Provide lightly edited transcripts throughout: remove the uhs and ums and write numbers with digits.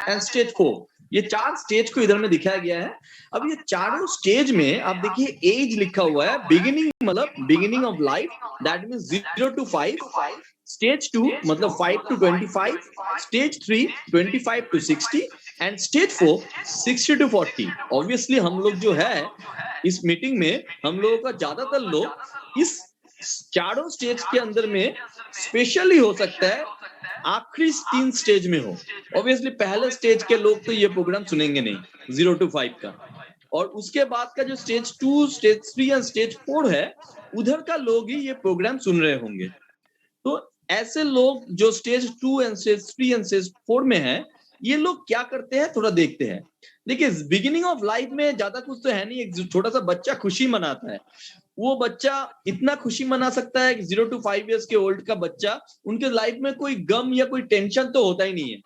And stage 4। ये 4 stage को इधर में दिखाया गया है। अब ये चारों स्टेज में आप देखिए एज लिखा हुआ है, बिगिनिंग मतलब beginning of life, that means 0 to 5, stage 2 मतलब 5 to 25, stage 3 25 to 60 and stage 4 60 to 40। Obviously हम लोग जो है इस मीटिंग में हम लोगों का ज्यादातर लोग इस चारों स्टेज के अंदर में स्पेशली हो सकता है आखिरी 3 स्टेज में हो। ऑब्वियसली पहले स्टेज के लोग तो ये प्रोग्राम सुनेंगे नहीं, 0 to 5 का, और उसके बाद का जो स्टेज 2, स्टेज 3 एंड स्टेज 4 है, उधर का लोग ही ये प्रोग्राम सुन रहे होंगे। तो ऐसे लोग जो stage 2 and stage 3 and stage 4 में है, ये लोग क्या करते हैं थोड़ा देखते हैं। देखिए बिगिनिंग ऑफ लाइफ में ज्यादा कुछ तो है नहीं, एक छोटा सा बच्चा खुशी मनाता है। वो बच्चा इतना खुशी मना सकता है कि 0 to 5 इयर्स के ओल्ड का बच्चा, उनके लाइफ में कोई गम या कोई टेंशन तो होता ही नहीं है।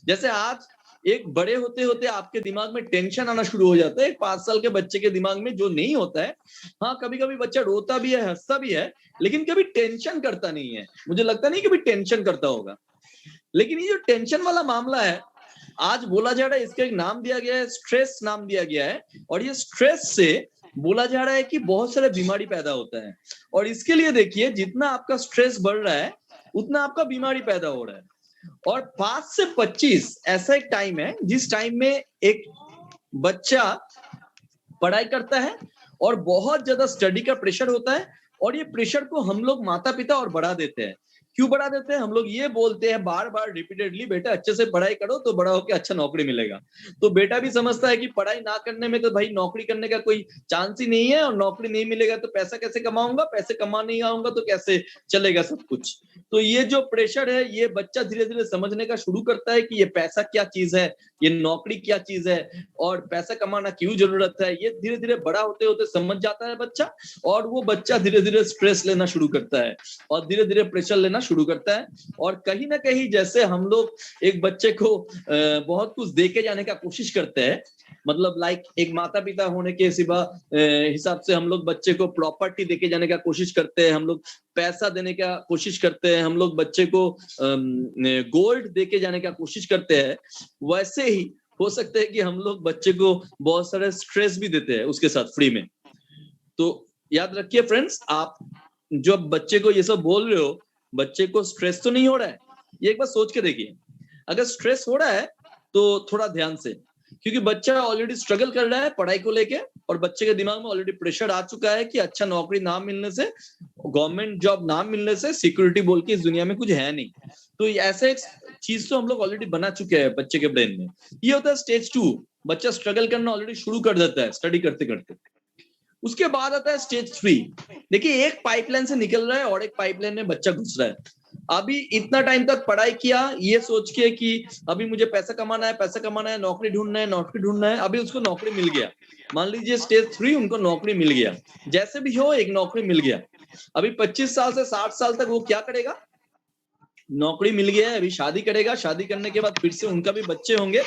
जैसे आज एक बड़े होते होते आपके दिमाग में टेंशन आना शुरू हो जाता है, एक 5 साल के बच्चे के दिमाग में जो नहीं होता है। हाँ, कभी कभी बच्चा रोता भी है, हंसता भी है, लेकिन कभी टेंशन करता नहीं है। मुझे लगता नहीं कभी टेंशन करता होगा। लेकिन ये जो टेंशन वाला मामला है, आज बोला जा रहा है, इसका एक नाम दिया गया है, स्ट्रेस नाम दिया गया है। और ये स्ट्रेस से बोला जा रहा है कि बहुत सारे बीमारी पैदा होता है। और इसके लिए देखिए जितना आपका स्ट्रेस बढ़ रहा है उतना आपका बीमारी पैदा हो रहा है। और 5 से 25 ऐसा एक टाइम है जिस टाइम में एक बच्चा पढ़ाई करता है और बहुत ज्यादा स्टडी का प्रेशर होता है। और ये प्रेशर को हम लोग माता पिता और बढ़ा देते हैं। क्यों बढ़ा देते हैं? हम लोग ये बोलते हैं बार बार रिपीटेडली, बेटा अच्छे से पढ़ाई करो तो बड़ा होकर अच्छा नौकरी मिलेगा। तो बेटा भी समझता है कि पढ़ाई ना करने में तो भाई नौकरी करने का कोई चांस ही नहीं है, और नौकरी नहीं मिलेगा तो पैसा कैसे कमाऊंगा, पैसे कमा नहीं आऊंगा तो कैसे चलेगा सब कुछ। तो ये जो प्रेशर है, ये बच्चा धीरे धीरे समझने का शुरू करता है कि ये पैसा क्या चीज है, ये नौकरी क्या चीज है, और पैसा कमाना क्यों जरूरत है। ये धीरे धीरे बड़ा होते होते समझ जाता है बच्चा, और वो बच्चा धीरे धीरे स्ट्रेस लेना शुरू करता है और धीरे धीरे प्रेशर लेना शुरू करता है। और कहीं ना कहीं जैसे हम लोग एक बच्चे को बहुत कुछ दे के जाने का कोशिश करते हैं, मतलब लाइक एक माता पिता होने के सिवा हिसाब से हम लोग बच्चे को प्रॉपर्टी देके जाने का कोशिश करते हैं, हम लोग पैसा देने का कोशिश करते हैं, हम लोग बच्चे को गोल्ड देके जाने का कोशिश करते हैं। वैसे ही हो सकता है कि हम लोग बच्चे को बहुत सारे स्ट्रेस भी देते हैं उसके साथ फ्री में। तो याद रखिए फ्रेंड्स, आप जब बच्चे को ये सब बोल रहे हो, बच्चे को स्ट्रेस तो नहीं हो रहा है, ये एक बार सोच के देखिए। अगर स्ट्रेस हो रहा है तो थोड़ा ध्यान से, क्योंकि बच्चा ऑलरेडी स्ट्रगल कर रहा है पढ़ाई को लेके, और बच्चे के दिमाग में ऑलरेडी प्रेशर आ चुका है कि अच्छा नौकरी ना मिलने से, गवर्नमेंट जॉब ना मिलने से सिक्योरिटी बोल के इस दुनिया में कुछ है नहीं। तो ऐसे एक चीज तो हम लोग ऑलरेडी बना चुके हैं बच्चे के ब्रेन में। ये होता है स्टेज 2, बच्चा स्ट्रगल करना ऑलरेडी शुरू कर देता है स्टडी करते करते। उसके बाद आता है स्टेज 3। देखिए एक पाइपलाइन से निकल रहा है और एक पाइपलाइन में बच्चा घुस रहा है। अभी इतना टाइम तक पढ़ाई किया ये सोच के कि अभी मुझे पैसा कमाना है, पैसा कमाना है, नौकरी ढूंढना है, नौकरी ढूंढना है। अभी उसको नौकरी मिल गया, मान लीजिए स्टेज 3 उनको नौकरी मिल गया, जैसे भी हो एक नौकरी मिल गया। अभी 25 साल से 60 साल तक वो क्या करेगा? नौकरी मिल गया है, अभी शादी करेगा, शादी करने के बाद फिर से उनका भी बच्चे होंगे।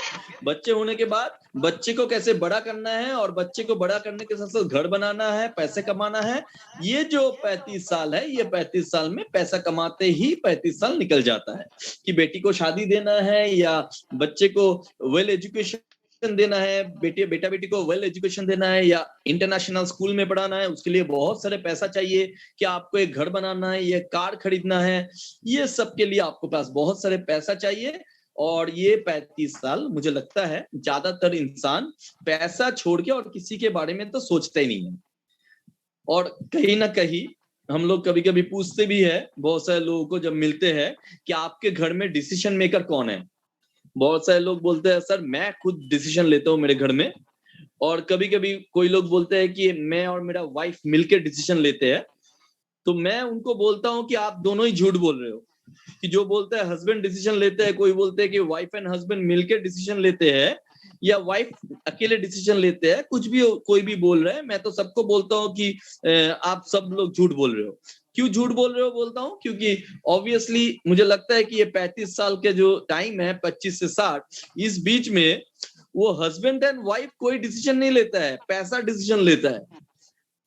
बच्चे होने के बाद बच्चे को कैसे बड़ा करना है, और बच्चे को बड़ा करने के साथ साथ घर बनाना है, पैसे कमाना है। ये जो 35 साल है, ये 35 साल में पैसा कमाते ही 35 साल निकल जाता है कि बेटी को शादी देना है या बच्चे को वेल एजुकेशन देना है, बेटा बेटी को वेल एजुकेशन देना है या इंटरनेशनल स्कूल में पढ़ाना है। उसके लिए बहुत सारे पैसा चाहिए कि आपको एक घर बनाना है, ये कार खरीदना है, ये सब के लिए आपको पास बहुत सारे पैसा चाहिए। और ये 35 साल मुझे लगता है ज्यादातर इंसान पैसा छोड़ के और किसी के बारे में तो सोचते ही नहीं है। और कहीं ना कहीं हम लोग कभी कभी पूछते भी है बहुत सारे लोगों को जब मिलते हैं कि आपके घर में डिसीजन मेकर कौन है। बहुत सारे लोग बोलते हैं सर मैं खुद डिसीजन लेता हूँ मेरे घर में। और कभी कभी कोई लोग बोलते हैं कि मैं और मेरा वाइफ मिलकर डिसीजन लेते हैं। तो मैं उनको बोलता हूँ कि आप दोनों ही झूठ बोल रहे हो। कि जो बोलते हैं हस्बैंड डिसीजन लेते हैं, कोई बोलते हैं कि वाइफ एंड हस्बैंड मिलकर डिसीजन लेते हैं, या वाइफ अकेले डिसीजन लेते हैं, कुछ भी कोई भी बोल रहा है, मैं तो सबको बोलता हूँ कि आप सब लोग झूठ बोल रहे हो। क्यों झूठ बोल रहे हो बोलता हूँ? क्योंकि ऑब्वियसली मुझे लगता है कि ये 35 साल के जो टाइम है 25 से 60, इस बीच में वो हस्बैंड एंड वाइफ कोई डिसीजन नहीं लेता है, पैसा डिसीजन लेता है।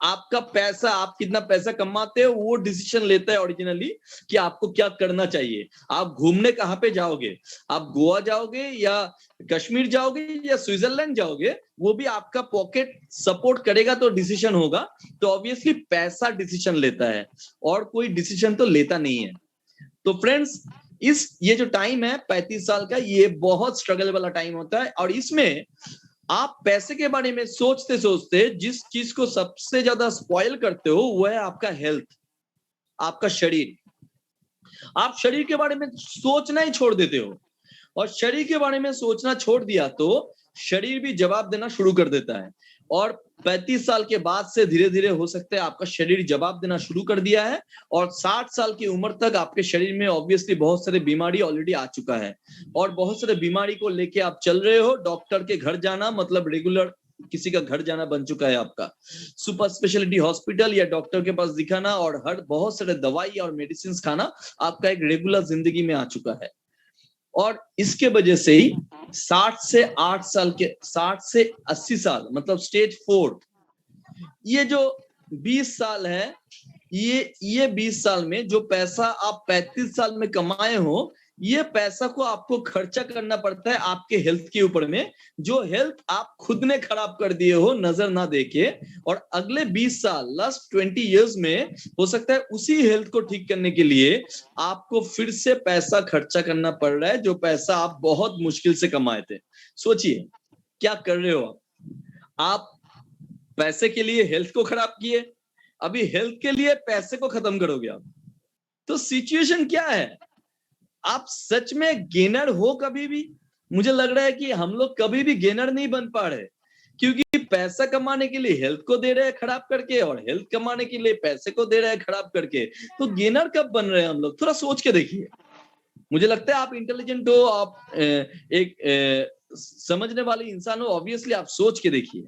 आपका पैसा, आप कितना पैसा कमाते हो वो डिसीजन लेता है ओरिजिनली कि आपको क्या करना चाहिए। आप घूमने कहाँ पे जाओगे, आप गोवा जाओगे या कश्मीर जाओगे या स्विट्जरलैंड जाओगे, वो भी आपका पॉकेट सपोर्ट करेगा तो डिसीजन होगा। तो ऑब्वियसली पैसा डिसीजन लेता है और कोई डिसीजन तो लेता नहीं है। तो फ्रेंड्स, ये जो टाइम है 35 साल का, ये बहुत स्ट्रगल वाला टाइम होता है। और इसमें आप पैसे के बारे में सोचते सोचते जिस चीज को सबसे ज्यादा स्पॉइल करते हो वो है आपका हेल्थ, आपका शरीर। आप शरीर के बारे में सोचना ही छोड़ देते हो, और शरीर के बारे में सोचना छोड़ दिया तो शरीर भी जवाब देना शुरू कर देता है। और 35 साल के बाद से धीरे धीरे हो सकता है आपका शरीर जवाब देना शुरू कर दिया है, और 60 साल की उम्र तक आपके शरीर में ऑब्वियसली बहुत सारे बीमारी ऑलरेडी आ चुका है। और बहुत सारे बीमारी को लेके आप चल रहे हो, डॉक्टर के घर जाना मतलब रेगुलर किसी का घर जाना बन चुका है आपका। सुपर स्पेशलिटी हॉस्पिटल या डॉक्टर के पास दिखाना और हर बहुत सारे दवाई और मेडिसिन खाना आपका एक रेगुलर जिंदगी में आ चुका है। और इसके वजह से ही 60 से 80 साल मतलब स्टेज 4, ये जो 20 साल है, ये 20 साल में जो पैसा आप 35 साल में कमाए हो, ये पैसा को आपको खर्चा करना पड़ता है आपके हेल्थ के ऊपर में, जो हेल्थ आप खुद ने खराब कर दिए हो नजर ना देके। और अगले 20 साल लास्ट 20 इयर्स में हो सकता है उसी हेल्थ को ठीक करने के लिए आपको फिर से पैसा खर्चा करना पड़ रहा है, जो पैसा आप बहुत मुश्किल से कमाए थे। सोचिए क्या कर रहे हो आप पैसे के लिए हेल्थ को खराब किए, अभी हेल्थ के लिए पैसे को खत्म करोगे आप। तो सिचुएशन क्या है? आप सच में गेनर हो कभी भी? मुझे लग रहा है कि हम लोग कभी भी गेनर नहीं बन पा रहे, क्योंकि पैसा कमाने के लिए हेल्थ को दे रहे हैं खराब करके, और हेल्थ कमाने के लिए पैसे को दे रहे हैं खराब करके। तो गेनर कब बन रहे हैं हम लोग? थोड़ा सोच के देखिए। मुझे लगता है आप इंटेलिजेंट हो, आप एक समझने वाले इंसान हो, ऑब्वियसली आप सोच के देखिए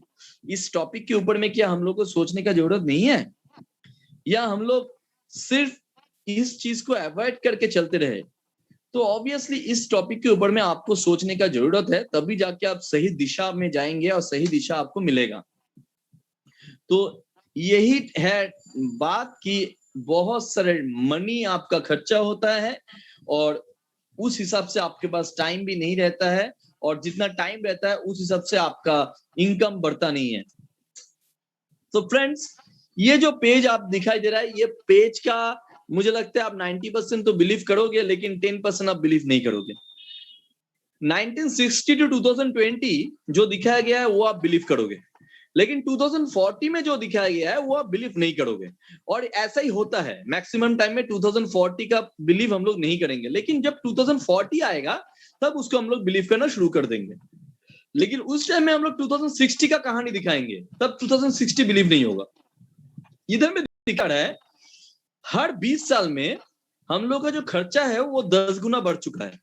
इस टॉपिक के ऊपर में क्या हम लोग को सोचने का जरूरत नहीं है, या हम लोग सिर्फ इस चीज को अवॉइड करके चलते रहे? तो ऑब्वियसली इस टॉपिक के ऊपर में आपको सोचने का जरूरत है, तभी जाके आप सही दिशा में जाएंगे और सही दिशा आपको मिलेगा। तो यही है बात कि बहुत सारे मनी आपका खर्चा होता है, और उस हिसाब से आपके पास टाइम भी नहीं रहता है, और जितना टाइम रहता है उस हिसाब से आपका इनकम बढ़ता नहीं है। तो फ्रेंड्स, ये जो पेज आप दिखाई दे रहा है, ये पेज का मुझे लगता है आप 90% तो बिलीव करोगे, लेकिन 10% आप बिलीव नहीं करोगे। 1960 टू 2020 जो दिखाया गया है वो आप बिलीव करोगे, लेकिन 2040 में जो दिखाया गया है वो आप बिलीव नहीं करोगे। और ऐसा ही होता है, मैक्सिमम टाइम में 2040 का बिलीव हम लोग नहीं करेंगे, लेकिन जब 2040 आएगा तब उसको हम लोग बिलीव करना शुरू कर देंगे। लेकिन उस टाइम में हम लोग 2060 का कहानी दिखाएंगे, तब 2060 बिलीव नहीं होगा। इधर में दिखा रहा है हर 20 साल में हम लोग का जो खर्चा है वो 10 गुना बढ़ चुका है।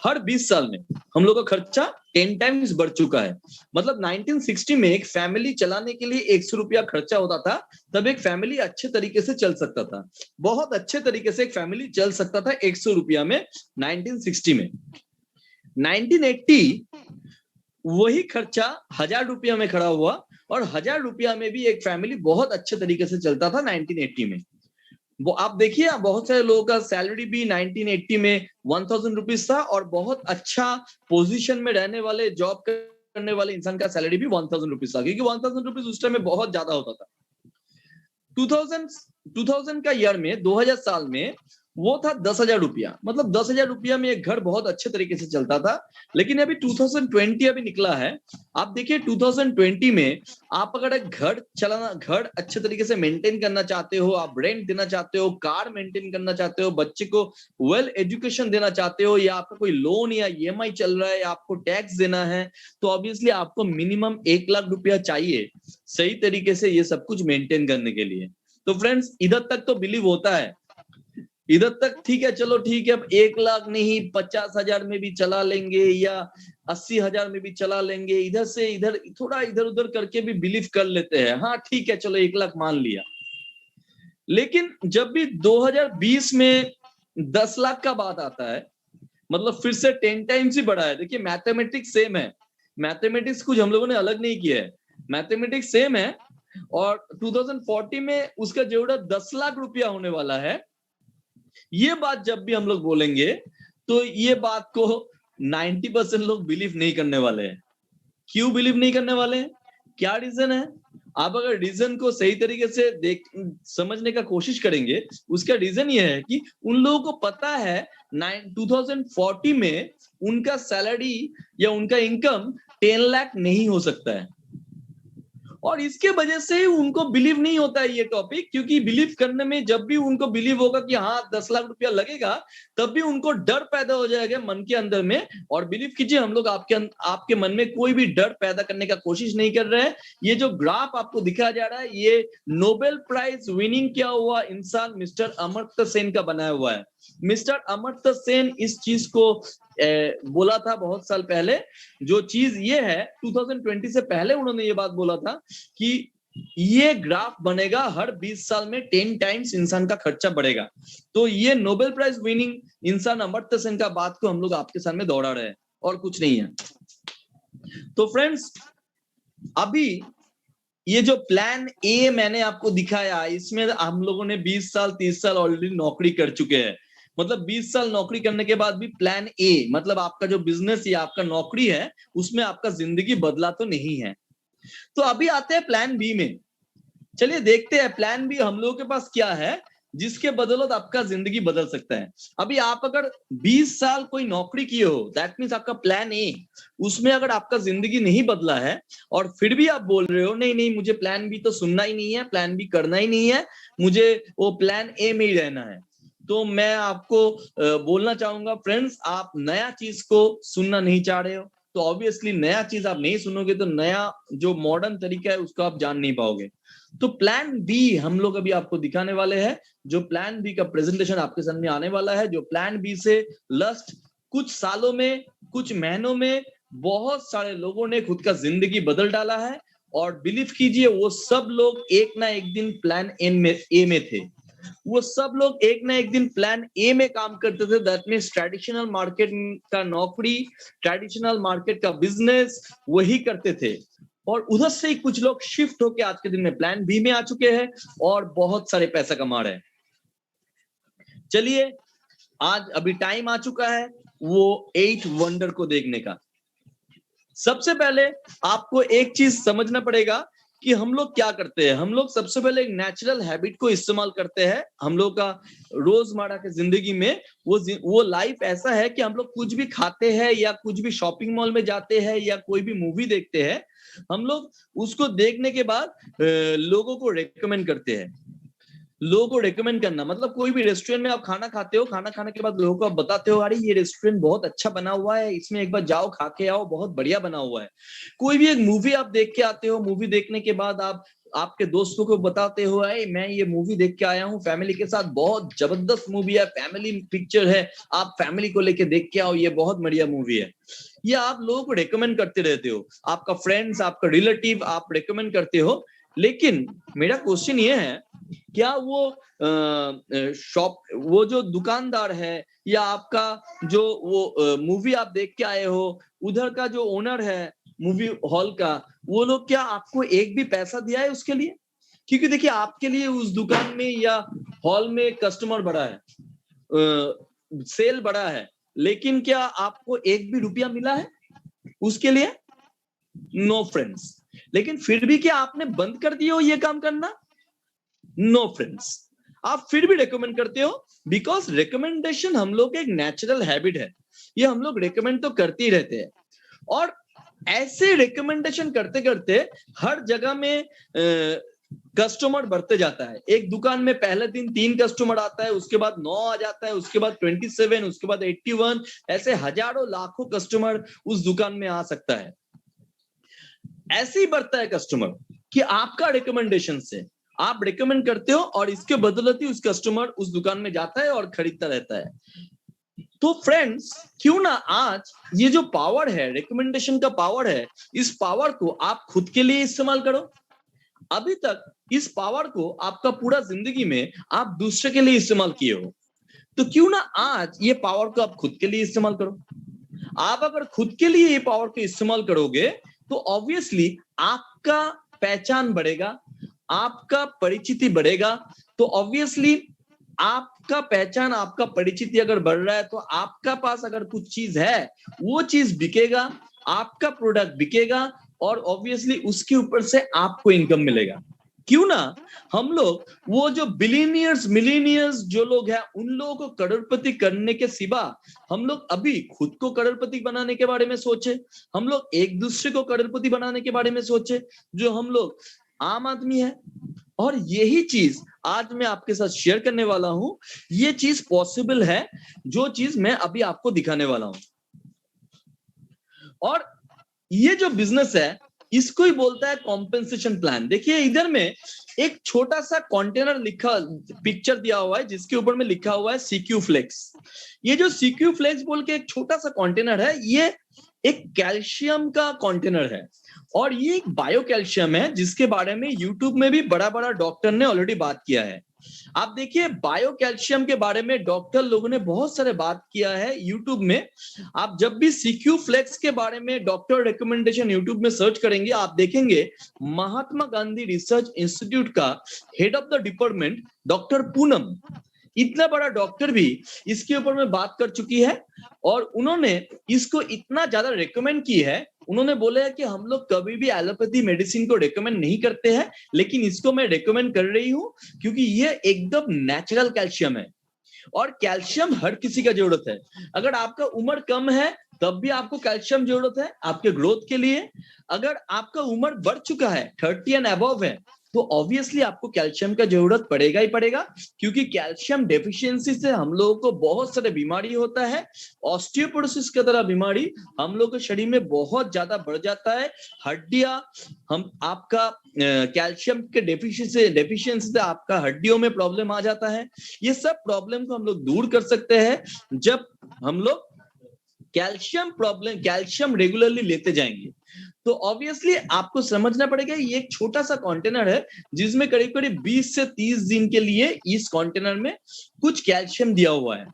हर 20 साल में हम लोग का खर्चा 10 टाइम्स बढ़ चुका है। मतलब 1960 में एक फैमिली चलाने के लिए 100 रुपया खर्चा होता था, तब एक फैमिली अच्छे तरीके से चल सकता था, बहुत अच्छे तरीके से एक फैमिली चल सकता था 100 रुपया में 1960 में। 1980 वही खर्चा 1000 रुपया में खड़ा हुआ, और 1000 रुपया में भी एक फैमिली बहुत अच्छे तरीके से चलता था 1980 में। वो आप देखिए, बहुत सारे लोगों का सैलरी भी 1980 में 1000 रुपीज था, और बहुत अच्छा पोजीशन में रहने वाले, जॉब करने वाले इंसान का सैलरी भी 1000 रुपीज था, क्योंकि 1000 रुपीज उस टाइम में बहुत ज्यादा होता था। 2000 का ईयर में, 2000 साल में वो था 10,000 रुपया। मतलब 10,000 रुपया में एक घर बहुत अच्छे तरीके से चलता था। लेकिन अभी 2020 अभी निकला है, आप देखिए 2020 में आप अगर एक घर अच्छे तरीके से मेंटेन करना चाहते हो, आप रेंट देना चाहते हो, कार मेंटेन करना चाहते हो, बच्चे को वेल एजुकेशन देना चाहते हो, या आपका कोई लोन या ईएमआई चल रहा है, या आपको टैक्स देना है, तो ऑब्वियसली आपको मिनिमम 1 लाख रुपया चाहिए सही तरीके से ये सब कुछ मेंटेन करने के लिए। तो फ्रेंड्स, इधर तक तो बिलीव होता है, इधर तक ठीक है, चलो ठीक है, अब 1 लाख नहीं 50,000 में भी चला लेंगे, या 80,000 में भी चला लेंगे, इधर से इधर थोड़ा इधर उधर करके भी बिलीव कर लेते हैं। हाँ ठीक है, चलो 1 लाख मान लिया। लेकिन जब भी 2020 में 10 लाख का बात आता है, मतलब फिर से 10 टाइम्स ही बढ़ा है। देखिए मैथमेटिक्स सेम है, मैथमेटिक्स कुछ हम लोगों ने अलग नहीं किया है, मैथमेटिक्स सेम है। और 2040 में उसका जरूरत 10 लाख रुपया होने वाला है। ये बात जब भी हम लोग बोलेंगे तो ये बात को 90% लोग बिलीव नहीं करने वाले हैं। क्यों बिलीव नहीं करने वाले हैं? क्या रीजन है? आप अगर रीजन को सही तरीके से समझने का कोशिश करेंगे, उसका रीजन ये है कि उन लोगों को पता है 2040 में उनका सैलरी या उनका इनकम 10 लाख नहीं हो सकता है, और इसके वजह से उनको बिलीव नहीं होता है ये टॉपिक। क्योंकि बिलीव करने में जब भी उनको बिलीव होगा कि हाँ 10 लाख रुपया लगेगा, तब भी उनको डर पैदा हो जाएगा मन के अंदर में। और बिलीव कीजिए, हम लोग आपके मन में कोई भी डर पैदा करने का कोशिश नहीं कर रहे हैं। ये जो ग्राफ आपको दिखाया जा रहा है, ये नोबेल प्राइज विनिंग किया हुआ इंसान मिस्टर अमर्त्य सेन का बनाया हुआ है। मिस्टर अमर्त्य सेन इस चीज को बोला था बहुत साल पहले। जो चीज ये है, 2020 से पहले उन्होंने ये बात बोला था कि ये ग्राफ बनेगा, हर 20 साल में 10 टाइम्स इंसान का खर्चा बढ़ेगा। तो ये नोबेल प्राइज विनिंग इंसान अमर्त्य सेन का बात को हम लोग आपके सामने दोहरा रहे हैं, और कुछ नहीं है। तो फ्रेंड्स, अभी ये जो प्लान ए मैंने आपको दिखाया, इसमें हम लोगों ने 20 साल 30 साल ऑलरेडी नौकरी कर चुके हैं। मतलब 20 साल नौकरी करने के बाद भी प्लान ए, मतलब आपका जो बिजनेस या आपका नौकरी है, उसमें आपका जिंदगी बदला तो नहीं है। तो अभी आते हैं प्लान बी में। चलिए देखते हैं प्लान बी हम लोगों के पास क्या है, जिसके बदौलत आपका जिंदगी बदल सकता है। अभी आप अगर 20 साल कोई नौकरी किए हो, दैट मीन्स आपका प्लान ए, उसमें अगर आपका जिंदगी नहीं बदला है, और फिर भी आप बोल रहे हो नहीं नहीं मुझे प्लान बी तो सुनना ही नहीं है, प्लान बी करना ही नहीं है, मुझे वो प्लान ए में ही रहना है, तो मैं आपको बोलना चाहूंगा फ्रेंड्स, आप नया चीज को सुनना नहीं चाह रहे हो। तो ऑब्वियसली नया चीज आप नहीं सुनोगे तो नया जो मॉडर्न तरीका है उसको आप जान नहीं पाओगे। तो प्लान बी हम लोग अभी आपको दिखाने वाले हैं। जो प्लान बी का प्रेजेंटेशन आपके सामने आने वाला है, जो प्लान बी से लास्ट कुछ सालों में, कुछ महीनों में बहुत सारे लोगों ने खुद का जिंदगी बदल डाला है। और बिलीव कीजिए, वो सब लोग एक ना एक दिन प्लान ए में थे। वो सब लोग एक ना एक दिन प्लान ए में काम करते थे। दैट मीन्स ट्रेडिशनल मार्केट का नौकरी, ट्रेडिशनल मार्केट का बिजनेस वही करते थे। और उधर से ही कुछ लोग शिफ्ट होके आज के दिन में प्लान बी में आ चुके हैं और बहुत सारे पैसा कमा रहे हैं। चलिए, आज अभी टाइम आ चुका है वो 8 वंडर को देखने का। सबसे पहले आपको एक चीज समझना पड़ेगा कि हम लोग क्या करते हैं। हम लोग सबसे पहले एक नेचुरल हैबिट को इस्तेमाल करते हैं। हम लोग का रोजमर्रा की जिंदगी में वो लाइफ ऐसा है कि हम लोग कुछ भी खाते हैं या कुछ भी शॉपिंग मॉल में जाते हैं या कोई भी मूवी देखते हैं, हम लोग उसको देखने के बाद लोगों को रेकमेंड करते हैं। लोगों को रेकमेंड करना मतलब कोई भी रेस्टोरेंट में आप खाना खाते हो, खाना खाने के बाद लोगों को आप बताते हो अरे ये रेस्टोरेंट बहुत अच्छा बना हुआ है, इसमें एक बार जाओ खा के आओ, बहुत बढ़िया बना हुआ है। कोई भी एक मूवी आप देख के आते हो, मूवी देखने के बाद आप आपके दोस्तों को बताते हो अरे मैं ये मूवी देख के आया हूँ फैमिली के साथ, बहुत जबरदस्त मूवी है, फैमिली पिक्चर है, आप फैमिली को लेके देख के आओ, ये बहुत बढ़िया मूवी है। ये आप लोगों को रेकमेंड करते रहते हो, आपका फ्रेंड्स, आपका रिलेटिव, आप रेकमेंड करते हो। लेकिन मेरा क्वेश्चन ये है, क्या वो जो दुकानदार है या आपका जो वो मूवी आप देख के आए हो, उधर का जो ओनर है मूवी हॉल का, वो लोग क्या आपको एक भी पैसा दिया है उसके लिए? क्योंकि देखिए, आपके लिए उस दुकान में या हॉल में कस्टमर बढ़ा है, सेल बढ़ा है, लेकिन क्या आपको एक भी रुपया मिला है उसके लिए? No friends. लेकिन फिर भी क्या आपने बंद कर दिया हो ये काम करना? No friends. आप फिर भी रेकमेंड करते हो, बिकॉज रिकमेंडेशन हम लोग का एक नेचुरल हैबिट है, ये हम लोग रेकमेंड तो करते ही रहते हैं। और ऐसे रिकमेंडेशन करते करते हर जगह में कस्टमर बढ़ते जाता है। एक दुकान में पहले दिन 3 कस्टमर आता है, उसके बाद 9 आ जाता है, उसके बाद 27, उसके बाद 81, ऐसे हजारों लाखों कस्टमर उस दुकान में आ सकता है। ऐसे ही बढ़ता है कस्टमर कि आपका रिकमेंडेशन से आप रिकमेंड करते हो और इसके बदौलत ही उस कस्टमर उस दुकान में जाता है और खरीदता रहता है। तो फ्रेंड्स, क्यों ना आज ये जो पावर है, रिकमेंडेशन का पावर है, इस पावर को आप खुद के लिए इस्तेमाल करो। अभी तक इस पावर को आपका पूरा जिंदगी में आप दूसरे के लिए इस्तेमाल किए हो, तो क्यों ना आज ये पावर को आप खुद के लिए इस्तेमाल करो। आप अगर खुद के लिए ये पावर को इस्तेमाल करोगे तो ऑब्वियसली आपका पहचान बढ़ेगा, आपका परिचिति बढ़ेगा, तो ऑब्वियसली आपका पहचान, आपका परिचिति अगर बढ़ रहा है तो आपका पास अगर कुछ चीज है वो चीज बिकेगा, आपका प्रोडक्ट बिकेगा और ऑब्वियसली उसके ऊपर से आपको इनकम मिलेगा। क्यों ना हम लोग वो जो बिलियनियर्स मिलियनियर्स जो लोग हैं उन लोगों को करोड़पति करने के सिवा हम लोग अभी खुद को करोड़पति बनाने के बारे में सोचे, हम लोग एक दूसरे को करोड़पति बनाने के बारे में सोचे, जो हम लोग आम आदमी है। और यही चीज आज मैं आपके साथ शेयर करने वाला हूं, ये चीज पॉसिबल है जो चीज मैं अभी आपको दिखाने वाला हूं। और ये जो बिजनेस है इसको ही बोलता है कॉम्पेंसेशन प्लान। देखिए इधर में एक छोटा सा कंटेनर लिखा पिक्चर दिया हुआ है जिसके ऊपर में लिखा हुआ है सीक्यू फ्लेक्स। ये जो सीक्यू फ्लेक्स बोल के एक छोटा सा कंटेनर है, ये एक कैल्शियम का कंटेनर है और ये एक बायो कैल्शियम है जिसके बारे में यूट्यूब में भी बड़ा बड़ा डॉक्टर ने ऑलरेडी बात किया है। आप देखिए बायो कैल्शियम के बारे में डॉक्टर लोगों ने बहुत सारे बात किया है यूट्यूब में। आप जब भी सीक्यू फ्लेक्स के बारे में डॉक्टर रिकमेंडेशन यूट्यूब में सर्च करेंगे आप देखेंगे महात्मा गांधी रिसर्च इंस्टीट्यूट का head of the department doctor Poonam, इतना बड़ा डॉक्टर भी इसके ऊपर में बात कर चुकी है और उन्होंने इसको इतना ज्यादा रेकमेंड की है। उन्होंने बोला है कि हम लोग कभी भी एलोपैथी मेडिसिन को रेकमेंड नहीं करते हैं, लेकिन इसको मैं रेकमेंड कर रही हूं क्योंकि ये एकदम नेचुरल कैल्शियम है और कैल्शियम हर किसी का जरूरत है। अगर आपका उम्र कम है तब भी आपको कैल्शियम जरूरत है आपके ग्रोथ के लिए। अगर आपका उम्र बढ़ चुका है 30 एंड अबव है तो ऑब्वियसली आपको कैल्शियम का जरूरत पड़ेगा ही पड़ेगा, क्योंकि कैल्शियम डेफिशिएंसी से हम लोगों को बहुत सारे बीमारी होता है। ऑस्टियोपोरोसिस की तरह बीमारी हम लोग के शरीर में बहुत ज्यादा बढ़ जाता है। हड्डियां हम आपका कैल्शियम के डेफिशिएंसी से आपका हड्डियों में प्रॉब्लम आ जाता है। ये सब प्रॉब्लम को हम लोग दूर कर सकते हैं जब हम लोग कैल्शियम रेगुलरली लेते जाएंगे। तो ऑब्वियसली आपको समझना पड़ेगा ये एक छोटा सा कंटेनर है जिसमें करीब करीब 20 से 30 दिन के लिए इस कंटेनर में कुछ कैल्शियम दिया हुआ है।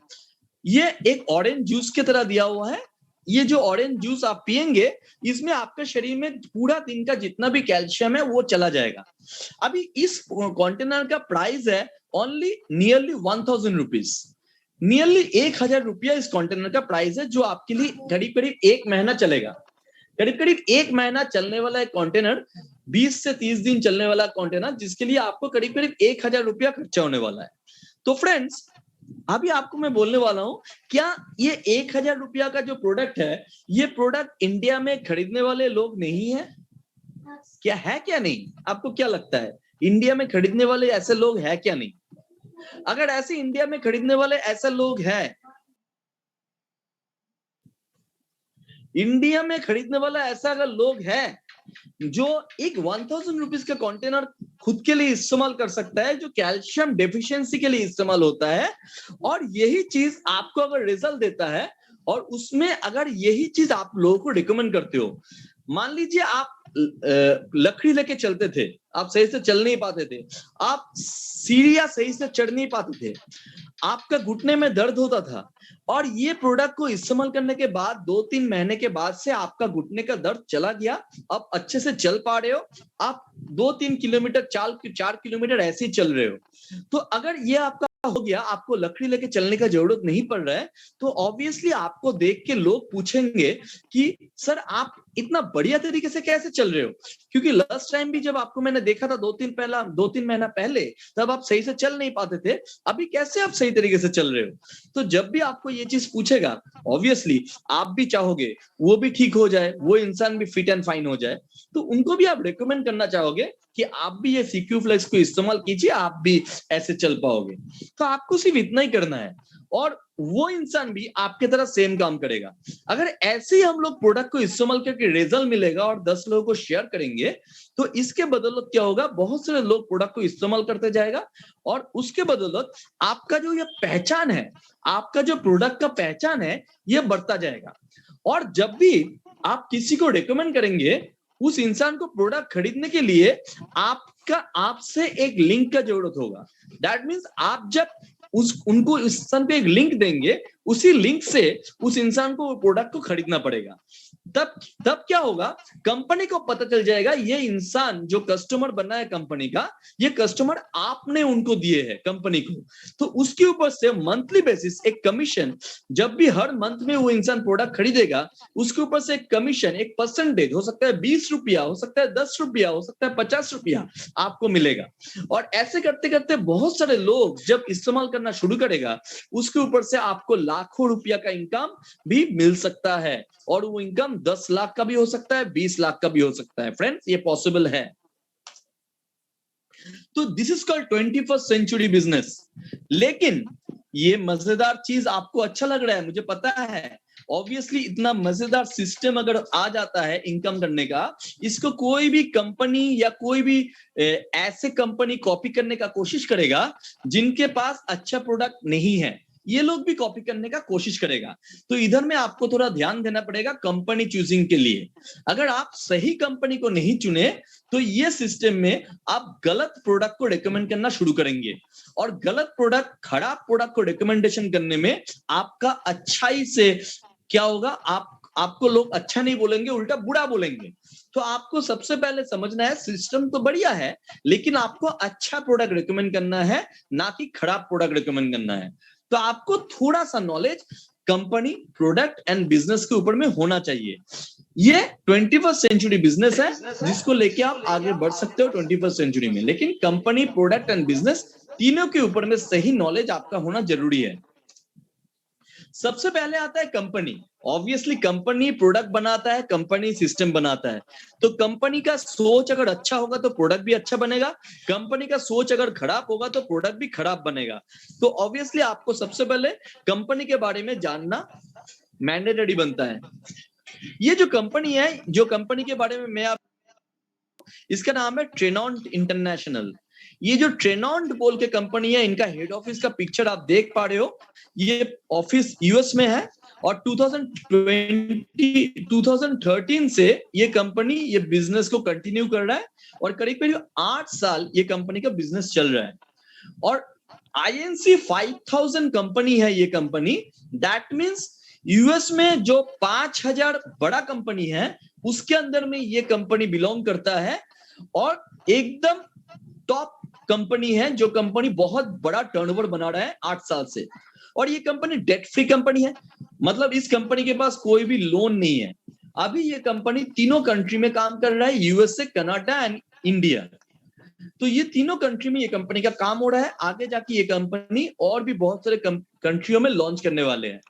ये एक ऑरेंज जूस की तरह दिया हुआ है। ये जो ऑरेंज जूस आप पिएंगे इसमें आपके शरीर में पूरा दिन का जितना भी कैल्शियम है वो चला जाएगा। अभी इस कंटेनर का प्राइस है ओनली नियरली 1000 रुपीज, नियरली 1000 रुपया इस कंटेनर का प्राइस है, जो आपके लिए करीब करीब 1 महीना चलेगा। करीब करीब 1 महीना चलने वाला एक कंटेनर, 20 से 30 दिन चलने वाला कंटेनर, जिसके लिए आपको करीब करीब 1000 रुपया खर्चा होने वाला है। तो फ्रेंड्स अभी आपको मैं बोलने वाला हूं, क्या ये 1000 रुपया का जो प्रोडक्ट है ये प्रोडक्ट इंडिया में खरीदने वाले लोग नहीं है? क्या है क्या नहीं? आपको क्या लगता है इंडिया में खरीदने वाले ऐसे लोग हैं क्या नहीं? अगर ऐसे इंडिया में खरीदने वाले ऐसे लोग हैं, इंडिया में खरीदने वाला ऐसा अगर लोग है जो एक 1000 रुपीज का कंटेनर खुद के लिए इस्तेमाल कर सकता है, जो कैल्शियम डेफिशिएंसी के लिए इस्तेमाल होता है, और यही चीज आपको अगर रिजल्ट देता है और उसमें अगर यही चीज आप लोगों को रिकमेंड करते हो, मान लीजिए आप लकड़ी लेके चलते थे, आप सही से चल नहीं पाते थे, आप सीढ़ियां सही से चढ़ नहीं पाते थे, आपका घुटने में दर्द होता था, और ये प्रोडक्ट को इस्तेमाल करने के बाद 2-3 महीने के बाद से आपका घुटने का दर्द चला गया, आप अच्छे से चल पा रहे हो, आप 2-3 किलोमीटर 4 किलोमीटर ऐसे ही चल रहे हो। तो अगर ये आपका हो गया, आपको लकड़ी लेके चलने का जरूरत नहीं पड़ रहा है, तो ऑब्वियसली आपको देख के लोग पूछेंगे कि सर आप इतना बढ़िया तरीके से कैसे चल रहे हो? क्योंकि लास्ट टाइम भी जब आपको मैंने देखा था 2-3 महीना पहले, तब आप सही से चल नहीं पाते थे, अभी कैसे आप सही तरीके से चल रहे हो? तो जब भी आपको ये चीज पूछेगा, ऑब्वियसली आप भी चाहोगे वो भी ठीक हो जाए, वो इंसान भी फिट एंड फाइन हो जाए, तो उनको भी आप रिकमेंड करना चाहोगे कि आप भी ये सीक्यू फ्लेक्स को इस्तेमाल कीजिए, आप भी ऐसे चल पाओगे। तो आपको सिर्फ इतना ही करना है और वो इंसान भी आपके तरह सेम काम करेगा। अगर ऐसे ही हम लोग प्रोडक्ट को इस्तेमाल करके रिजल्ट मिलेगा और 10 लोगों को शेयर करेंगे, तो इसके बदौलत क्या होगा, बहुत सारे लोग प्रोडक्ट को इस्तेमाल करते जाएगा और उसके बदौलत आपका जो ये पहचान है, आपका जो प्रोडक्ट का पहचान है, ये बढ़ता जाएगा। और जब भी आप किसी को रिकमेंड करेंगे, उस इंसान को प्रोडक्ट खरीदने के लिए आपसे एक लिंक का जरूरत होगा। दैट मीन्स आप जब उनको इस इंसान पे एक लिंक देंगे, उसी लिंक से उस इंसान को प्रोडक्ट को खरीदना पड़ेगा। तब तब क्या होगा, कंपनी को पता चल जाएगा ये इंसान जो कस्टमर बना है कंपनी का, ये कस्टमर आपने उनको दिए हैं कंपनी को, तो उसके ऊपर से मंथली बेसिस एक कमीशन, जब भी हर मंथ में वो इंसान प्रोडक्ट खरीदेगा उसके ऊपर से एक कमीशन, एक परसेंटेज, हो सकता है 20 रुपया, हो सकता है 10 रुपया, हो सकता है 50 रुपया आपको मिलेगा। और ऐसे करते करते बहुत सारे लोग जब इस्तेमाल करना शुरू करेगा, उसके ऊपर से आपको लाखों रुपया का इनकम भी मिल सकता है, और वो इनकम 10 लाख का भी हो सकता है, 20 लाख का भी हो सकता है। फ्रेंड्स, ये पॉसिबल है। तो this is called 21st century business. लेकिन ये मजेदार चीज आपको अच्छा लग रहा है, मुझे पता है। ऑब्वियसली इतना मजेदार सिस्टम अगर आ जाता है इनकम करने का, इसको कोई भी कंपनी या कोई भी ऐसे कंपनी कॉपी करने का कोशिश करेगा जिनके पास अच्छा प्रोडक्ट नहीं है, ये लोग भी कॉपी करने का कोशिश करेगा। तो इधर में आपको थोड़ा ध्यान देना पड़ेगा कंपनी चूजिंग के लिए। अगर आप सही कंपनी को नहीं चुने तो ये सिस्टम में आप गलत प्रोडक्ट को रिकमेंड करना शुरू करेंगे, और गलत प्रोडक्ट, खराब प्रोडक्ट को रिकमेंडेशन करने में आपका अच्छाई से क्या होगा, आपको लोग अच्छा नहीं बोलेंगे, उल्टा बुरा बोलेंगे। तो आपको सबसे पहले समझना है सिस्टम तो बढ़िया है, लेकिन आपको अच्छा प्रोडक्ट रिकमेंड करना है, ना कि खराब प्रोडक्ट रिकमेंड करना है। तो आपको थोड़ा सा knowledge company, product and business के ऊपर में होना चाहिए। ये 21st सेंचुरी बिजनेस है जिसको लेके आप आगे बढ़ सकते हो 21st सेंचुरी में, लेकिन कंपनी, प्रोडक्ट एंड बिजनेस तीनों के ऊपर में सही नॉलेज आपका होना जरूरी है। सबसे पहले आता है कंपनी। ऑब्वियसली कंपनी प्रोडक्ट बनाता है, कंपनी सिस्टम बनाता है। तो कंपनी का सोच अगर अच्छा होगा तो प्रोडक्ट भी अच्छा बनेगा, कंपनी का सोच अगर खराब होगा तो प्रोडक्ट भी खराब बनेगा। तो ऑब्वियसली आपको सबसे पहले कंपनी के बारे में जानना मैंडेटरी बनता है। ये जो कंपनी है, जो कंपनी के बारे में मैं आप, इसका नाम है ट्रेनॉन्ट इंटरनेशनल। ये जो ट्रेनॉन्ट बोल के कंपनी है, इनका हेड ऑफिस का पिक्चर आप देख पा रहे हो। ये ऑफिस यूएस में है, और 2013 से ये कंपनी ये बिजनेस को कंटिन्यू कर रहा है, और करीब करीब 8 साल ये कंपनी का बिजनेस चल रहा है। और INC 5000 कंपनी है ये कंपनी। दैट मीन्स यूएस में जो 5000 बड़ा कंपनी है उसके अंदर में ये कंपनी बिलोंग करता है, और एकदम टॉप कंपनी है, जो कंपनी बहुत बड़ा टर्नओवर बना रहा है 8 साल से। और ये कंपनी डेट फ्री कंपनी है, मतलब इस कंपनी के पास कोई भी लोन नहीं है। अभी ये कंपनी तीनों कंट्री में काम कर रहा है, यूएसए, कनाडा एंड इंडिया। तो ये तीनों कंट्री में ये कंपनी का काम हो रहा है। आगे जाके ये कंपनी और भी बहुत सारे कंट्रियों में लॉन्च करने वाले हैं।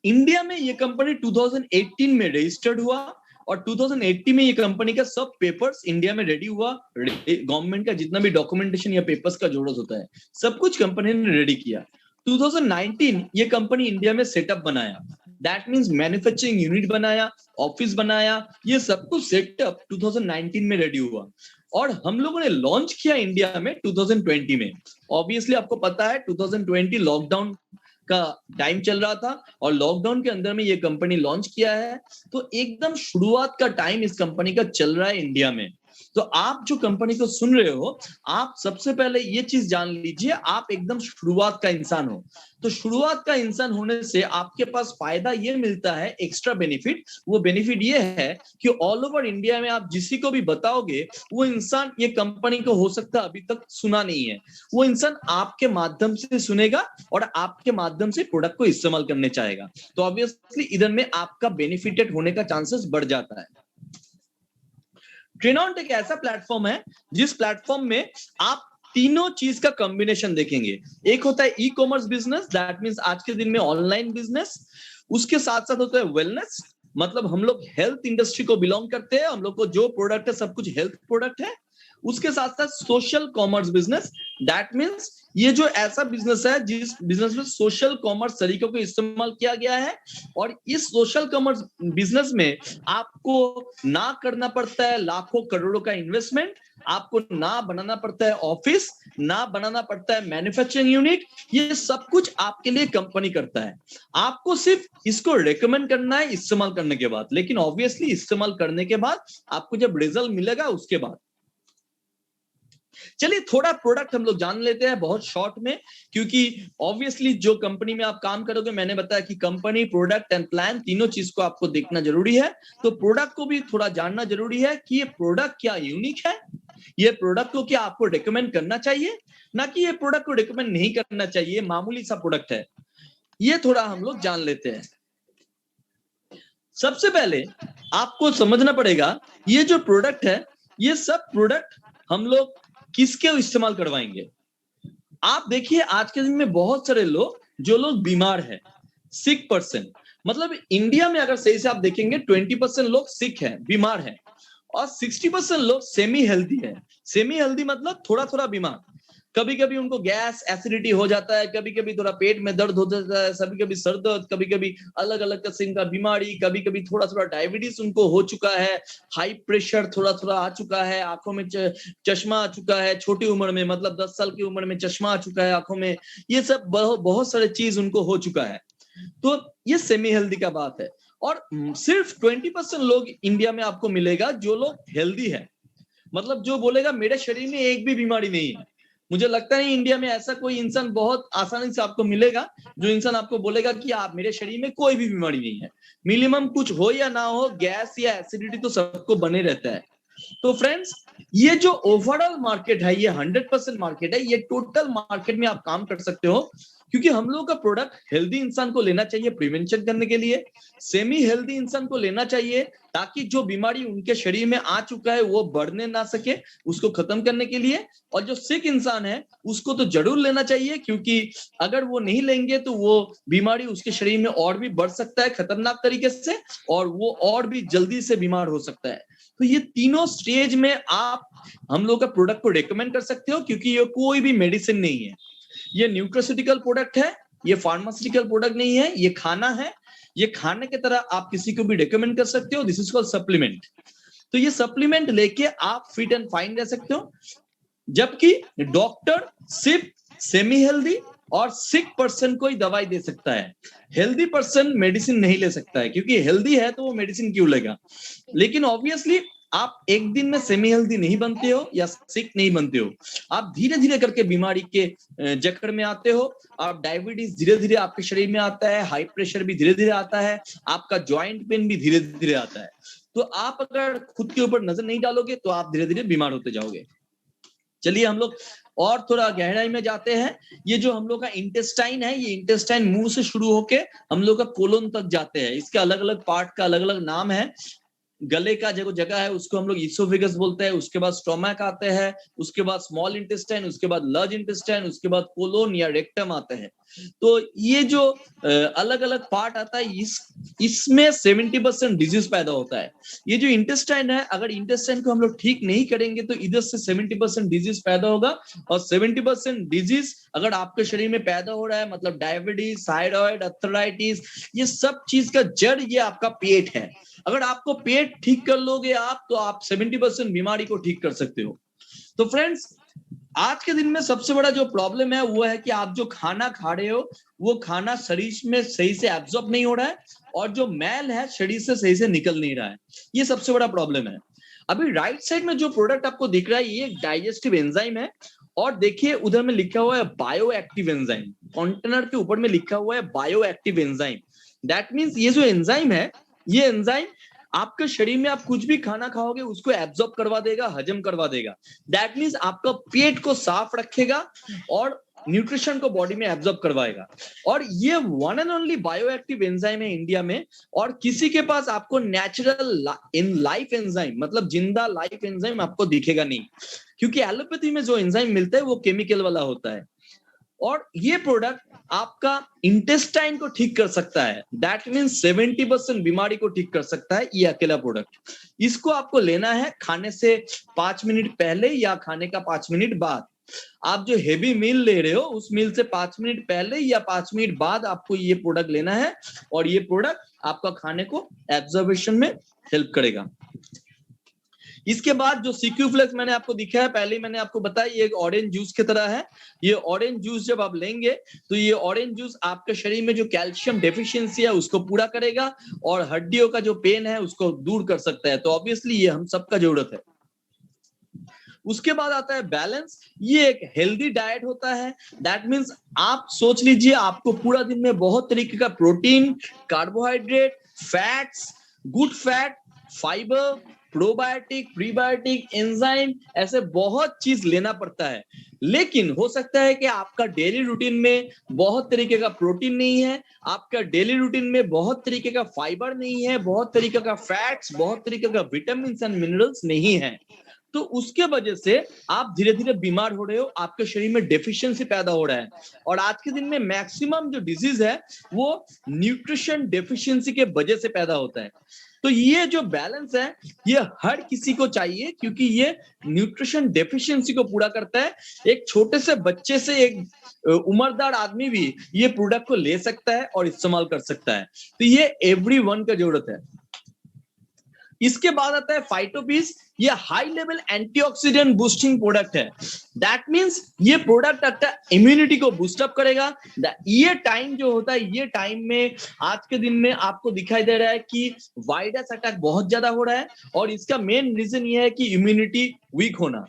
इंडिया में ये कंपनी 2018 में रजिस्टर्ड हुआ, और 2080 में ये कंपनी का सब पेपर्स इंडिया में रेडी हुआ। गवर्नमेंट का जितना भी डॉक्यूमेंटेशन या पेपर्स का जरूरत होता है, सब कुछ कंपनी ने रेडी किया। 2019 ये कंपनी इंडिया में सेटअप बनाया, दैट मींस मैन्युफैक्चरिंग यूनिट बनाया, ऑफिस बनाया, ये सब कुछ सेटअप 2019 में रेडी हुआ। और हम लोगों ने लॉन्च किया इंडिया में 2020 में। ऑब्वियसली आपको पता है 2020 लॉकडाउन का टाइम चल रहा था, और लॉकडाउन के अंदर में ये कंपनी लॉन्च किया है। तो एकदम शुरुआत का टाइम इस कंपनी का चल रहा है इंडिया में। तो आप जो कंपनी को सुन रहे हो, आप सबसे पहले ये चीज जान लीजिए, आप एकदम शुरुआत का इंसान हो। तो शुरुआत का इंसान होने से आपके पास फायदा ये मिलता है, एक्स्ट्रा बेनिफिट। वो बेनिफिट ये है कि ऑल ओवर इंडिया में आप जिसी को भी बताओगे, वो इंसान ये कंपनी को हो सकता है अभी तक सुना नहीं है, वो इंसान आपके माध्यम से सुनेगा और आपके माध्यम से प्रोडक्ट को इस्तेमाल करने चाहेगा। तो ऑब्वियसली इधर में आपका बेनिफिटेड होने का चांसेस बढ़ जाता है। ट्रेनॉन्ट एक ऐसा प्लेटफॉर्म है जिस प्लेटफॉर्म में आप तीनों चीज का कॉम्बिनेशन देखेंगे। एक होता है e commerce business, that means आज के दिन में ऑनलाइन बिजनेस। उसके साथ साथ होता है वेलनेस, मतलब हम लोग हेल्थ इंडस्ट्री को बिलोंग करते हैं, हम लोग को जो प्रोडक्ट है सब कुछ हेल्थ प्रोडक्ट है। उसके साथ साथ social commerce business, that means ये जो ऐसा बिजनेस है जिस बिजनेस में सोशल कॉमर्स तरीकों को इस्तेमाल किया गया है। और इस सोशल कॉमर्स बिजनेस में आपको ना करना पड़ता है लाखों करोड़ों का इन्वेस्टमेंट, आपको ना बनाना पड़ता है ऑफिस, ना बनाना पड़ता है मैन्युफैक्चरिंग यूनिट, ये सब कुछ आपके लिए कंपनी करता है। आपको सिर्फ इसको रेकमेंड करना है इस्तेमाल करने के बाद, लेकिन ऑब्वियसली इस्तेमाल करने के बाद आपको जब रिजल्ट मिलेगा उसके बाद। चलिए थोड़ा प्रोडक्ट हम लोग जान लेते हैं बहुत शॉर्ट में, क्योंकि ऑब्वियसली जो कंपनी में आप काम करोगे, मैंने बताया कि कंपनी, प्रोडक्ट एंड प्लान, तीनों चीज को आपको देखना जरूरी है। तो प्रोडक्ट को भी थोड़ा जानना जरूरी है कि ये प्रोडक्ट क्या यूनिक है, ये प्रोडक्ट को क्या आपको रिकमेंड करना चाहिए, ना कि ये प्रोडक्ट को रिकमेंड नहीं करना चाहिए, मामूली सा प्रोडक्ट है। ये थोड़ा हम लोग जान लेते हैं। सबसे पहले आपको समझना पड़ेगा ये जो प्रोडक्ट है, ये सब प्रोडक्ट हम लोग किसके इस्तेमाल करवाएंगे। आप देखिए आज के दिन में बहुत सारे लोग, जो लोग बीमार है, सिक पर्सन, मतलब इंडिया में अगर सही से आप देखेंगे 20% लोग सिक है, बीमार है, और 60% लोग सेमी हेल्दी है। सेमी हेल्दी मतलब थोड़ा थोड़ा बीमार, कभी कभी उनको गैस एसिडिटी हो जाता है, कभी कभी थोड़ा पेट में दर्द हो जाता है, कभी कभी सर दर्द, कभी कभी अलग अलग किस्म का बीमारी, कभी कभी थोड़ा थोड़ा डायबिटीज उनको हो चुका है, हाई प्रेशर थोड़ा थोड़ा आ चुका है, आंखों में चश्मा आ चुका है, छोटी उम्र में, मतलब 10 साल की उम्र में चश्मा आ चुका है आंखों में, ये सब बहुत सारे चीज उनको हो चुका है। तो ये सेमी हेल्दी का बात है। और सिर्फ 20% लोग इंडिया में आपको मिलेगा जो लोग हेल्दी है, मतलब जो बोलेगा मेरे शरीर में एक भी बीमारी नहीं है। मुझे लगता है इंडिया में ऐसा कोई इंसान बहुत आसानी से आपको मिलेगा जो इंसान आपको बोलेगा कि आप, मेरे शरीर में कोई भी बीमारी नहीं है। मिनिमम कुछ हो या ना हो, गैस या एसिडिटी तो सबको बने रहता है। तो फ्रेंड्स, ये जो ओवरऑल मार्केट है, ये 100% मार्केट है, ये टोटल मार्केट में आप काम कर सकते हो, क्योंकि हम लोगों का प्रोडक्ट हेल्दी इंसान को लेना चाहिए प्रिवेंशन करने के लिए, सेमी हेल्दी इंसान को लेना चाहिए ताकि जो बीमारी उनके शरीर में आ चुका है वो बढ़ने ना सके, उसको खत्म करने के लिए। और जो सिक इंसान है उसको तो जरूर लेना चाहिए, क्योंकि अगर वो नहीं लेंगे तो वो बीमारी उसके शरीर में और भी बढ़ सकता है खतरनाक तरीके से, और वो और भी जल्दी से बीमार हो सकता है। तो ये तीनों स्टेज में आप हम लोग का प्रोडक्ट को रेकमेंड कर सकते हो, क्योंकि ये कोई भी मेडिसिन नहीं है, ये न्यूट्रास्यूटिकल प्रोडक्ट है, ये फार्मास्यूटिकल प्रोडक्ट नहीं है, ये खाना है, ये खाने की तरह आप किसी को भी रेकमेंड कर सकते हो। This is called supplement. तो ये सप्लीमेंट लेके आप फिट एंड फाइन रह सकते हो, जबकि डॉक्टर सिर्फ सेमी हेल्दी और सिक पर्सन को ही दवाई दे सकता है, हेल्दी पर्सन मेडिसिन नहीं ले सकता है, क्योंकि हेल्दी है तो वो मेडिसिन क्यों लेगा। लेकिन ऑब्वियसली आप एक दिन में सेमी हेल्दी नहीं बनते हो या सिक नहीं बनते हो, आप धीरे धीरे करके बीमारी के जकड़ में आते हो। आप डायबिटीज धीरे धीरे आपके शरीर में आता है, हाई प्रेशर भी धीरे धीरे आता है, आपका ज्वाइंट पेन भी धीरे धीरे आता है। तो आप अगर खुद के ऊपर नजर नहीं डालोगे तो आप धीरे धीरे बीमार होते जाओगे। चलिए हम लोग और थोड़ा गहराई में जाते हैं। ये जो हम लोग का इंटेस्टाइन है, ये इंटेस्टाइन मुंह से शुरू होके हम लोग का कोलोन तक जाते हैं। इसके अलग अलग पार्ट का अलग अलग नाम है। गले का जो जगह है उसको हम लोग इसोफेगस बोलते हैं, उसके बाद स्टोमक आते हैं, उसके बाद स्मॉल इंटेस्टाइन, उसके बाद लार्ज इंटेस्टाइन, उसके बाद कोलोन या रेक्टम आते हैं। तो ये जो अलग अलग पार्ट आता है, इसमें 70% डिजीज पैदा होता है। ये जो इंटेस्टाइन है, अगर इंटेस्टाइन को हम लोग ठीक नहीं करेंगे तो इधर से 70% डिजीज पैदा होगा, और 70% डिजीज अगर आपके शरीर में पैदा हो रहा है, मतलब डायबिटीज, थायराइड, अर्थराइटिस, ये सब चीज का जड़ ये आपका पेट है। अगर आपको पेट ठीक कर लोगे आप, तो आप 70% बीमारी को ठीक कर सकते हो। तो फ्रेंड्स, आज के दिन में सबसे बड़ा जो प्रॉब्लम है वो है कि आप जो खाना खा रहे हो वो खाना शरीर में सही से एब्जॉर्ब नहीं हो रहा है, और जो मैल है शरीर से सही से निकल नहीं रहा है। ये सबसे बड़ा प्रॉब्लम है। अभी राइट साइड में जो प्रोडक्ट आपको दिख रहा है ये एक डाइजेस्टिव एंजाइम है, और देखिए उधर में लिखा हुआ है बायो एक्टिव एंजाइम, कंटेनर के ऊपर में लिखा हुआ है bio active enzyme. That means ये जो एंजाइम है, ये एंजाइम आपके शरीर में आप कुछ भी खाना खाओगे उसको एब्जॉर्ब करवा देगा, हजम करवा देगा। दैट मीन्स आपका पेट को साफ रखेगा और न्यूट्रिशन को बॉडी में एब्जॉर्ब करवाएगा। और ये one and only bio active enzyme है इंडिया में, और किसी के पास आपको नेचुरल इन लाइफ एंजाइम, मतलब जिंदा लाइफ एंजाइम आपको दिखेगा नहीं, क्योंकि एलोपैथी में जो एंजाइम मिलता है वो केमिकल वाला होता है। और ये प्रोडक्ट आपका इंटेस्टाइन को ठीक कर सकता है, दैट मीन्स 70% बीमारी को ठीक कर सकता है ये अकेला प्रोडक्ट। इसको आपको लेना है खाने से 5 मिनट पहले या खाने का 5 मिनट बाद। आप जो हेवी मील ले रहे हो उस मील से 5 मिनट पहले या 5 मिनट बाद आपको ये प्रोडक्ट लेना है, और ये प्रोडक्ट आपका खाने को एब्जॉर्बेशन में हेल्प करेगा। इसके बाद जो सीक्यू फ्लेक्स मैंने आपको दिखाया, पहले मैंने आपको बताया ये एक ऑरेंज जूस की तरह है। ये ऑरेंज जूस जब आप लेंगे तो ये ऑरेंज जूस आपके शरीर में जो कैल्शियम डेफिशिएंसी है उसको पूरा करेगा, और हड्डियों का जो पेन है उसको दूर कर सकता है। तो ऑब्वियसली ये हम सबका जरूरत है। उसके बाद आता है बैलेंस। ये एक हेल्दी डाइट होता है। दैट मीन्स आप सोच लीजिए आपको पूरा दिन में बहुत तरीके का protein, carbohydrate, fats, good fat, fibre, probiotic, prebiotic, enzyme, ऐसे बहुत चीज लेना पड़ता है। लेकिन हो सकता है कि आपका डेली रूटीन में बहुत तरीके का प्रोटीन नहीं है, आपका डेली रूटीन में बहुत तरीके का फाइबर नहीं है, बहुत तरीके का फैट्स, बहुत तरीके का विटामिन एंड मिनरल्स नहीं है। तो उसके वजह से आप धीरे धीरे बीमार हो रहे हो, आपके शरीर में डेफिशिएंसी पैदा हो रहा है। और आज के दिन में मैक्सिमम जो डिजीज है वो न्यूट्रिशन डेफिशिएंसी के वजह से पैदा होता है। तो ये जो बैलेंस है ये हर किसी को चाहिए, क्योंकि ये न्यूट्रिशन डेफिशिएंसी को पूरा करता है। एक छोटे से बच्चे से एक उम्रदार आदमी भी ये प्रोडक्ट को ले सकता है और इस्तेमाल कर सकता है। तो ये एवरीवन का जरूरत है। इसके बाद आता है फाइटोपीस। ये high level antioxidant boosting product है। दैट मींस ये प्रोडक्ट आपका इम्यूनिटी को बूस्ट अप करेगा। ये टाइम जो होता है, ये टाइम में आज के दिन में आपको दिखाई दे रहा है कि वायरस अटैक बहुत ज्यादा हो रहा है, और इसका मेन रीजन ये है कि इम्यूनिटी वीक होना।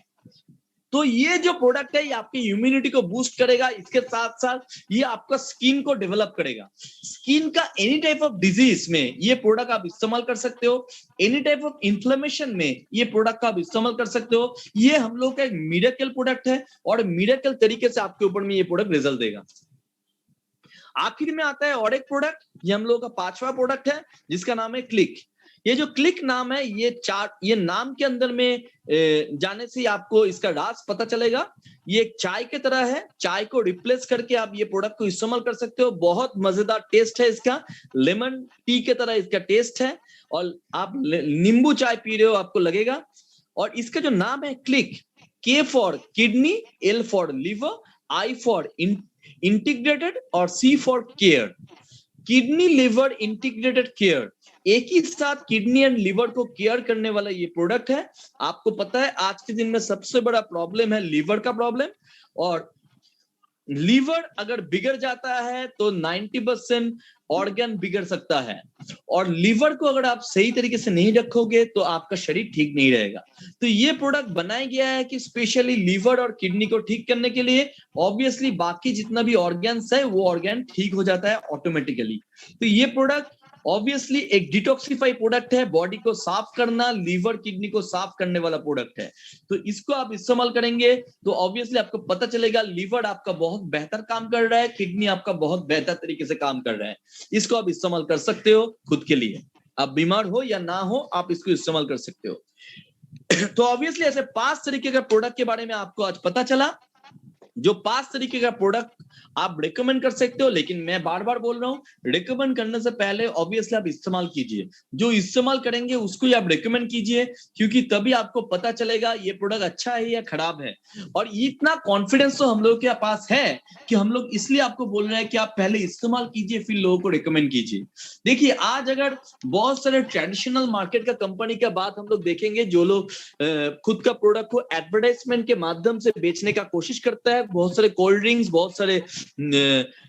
तो ये जो प्रोडक्ट है ये आपकी इम्यूनिटी को बूस्ट करेगा। इसके साथ साथ ये आपका स्किन को डेवलप करेगा। स्किन का एनी टाइप ऑफ डिजीज में ये प्रोडक्ट आप इस्तेमाल कर सकते हो। एनी टाइप ऑफ इन्फ्लेमेशन में ये प्रोडक्ट का आप इस्तेमाल कर सकते हो। ये हम लोग का एक मिरेकल प्रोडक्ट है, और मिरेकल तरीके से आपके ऊपर में ये प्रोडक्ट रिजल्ट देगा। आखिर में आता है और एक प्रोडक्ट, ये हम लोग का 5वां प्रोडक्ट है, जिसका नाम है क्लिक। ये जो क्लिक नाम है, ये नाम के अंदर में जाने से आपको इसका राज पता चलेगा। ये एक चाय की तरह है। चाय को रिप्लेस करके आप ये प्रोडक्ट को इस्तेमाल कर सकते हो। बहुत मजेदार टेस्ट है इसका, लेमन टी के तरह इसका टेस्ट है, और आप नींबू चाय पी रहे हो आपको लगेगा। और इसका जो नाम है Click, K for kidney, L for liver, I for integrated, और C for care. Kidney liver integrated care, एक ही साथ किडनी एंड लिवर को केयर करने वाला ये प्रोडक्ट है। आपको पता है आज के दिन में सबसे बड़ा प्रॉब्लम है लीवर का प्रॉब्लम, और लीवर अगर बिगड़ जाता है तो 90% ऑर्गन बिगड़ सकता है, और लीवर को अगर आप सही तरीके से नहीं रखोगे तो आपका शरीर ठीक नहीं रहेगा। तो ये प्रोडक्ट बनाया गया है कि स्पेशली लीवर और किडनी को ठीक करने के लिए। ऑब्वियसली बाकी जितना भी ऑर्गन्स है वो ऑर्गन ठीक हो जाता है ऑटोमेटिकली। तो ये प्रोडक्ट ऑब्वियसली एक डिटॉक्सिफाई प्रोडक्ट है, बॉडी को साफ करना, लीवर किडनी को साफ करने वाला प्रोडक्ट है। तो इसको आप इस्तेमाल करेंगे तो ऑब्वियसली आपको पता चलेगा लीवर आपका बहुत बेहतर काम कर रहा है, किडनी आपका बहुत बेहतर तरीके से काम कर रहा है। इसको आप इस्तेमाल कर सकते हो खुद के लिए। आप बीमार हो या ना हो, आप इसको इस्तेमाल कर सकते हो। तो ऑब्वियसली ऐसे 5 तरीके का प्रोडक्ट के बारे में आपको आज पता चला। जो 5 तरीके का प्रोडक्ट आप रिकमेंड कर सकते हो, लेकिन मैं बार बार बोल रहा हूं रिकमेंड करने से पहले ऑब्वियसली आप इस्तेमाल कीजिए। जो इस्तेमाल करेंगे उसको ही आप रिकमेंड कीजिए, क्योंकि तभी आपको पता चलेगा ये प्रोडक्ट अच्छा है या खराब है। और इतना कॉन्फिडेंस तो हम लोग के पास है कि हम लोग इसलिए आपको बोल रहे हैं कि आप पहले इस्तेमाल कीजिए फिर लोगों को रिकमेंड कीजिए। देखिए आज अगर बहुत सारे ट्रेडिशनल मार्केट का कंपनी का बात हम लोग देखेंगे, जो लोग खुद का प्रोडक्ट को एडवर्टाइजमेंट के माध्यम से बेचने का कोशिश करता है, बहुत सारे कोल्ड ड्रिंक्स, बहुत सारे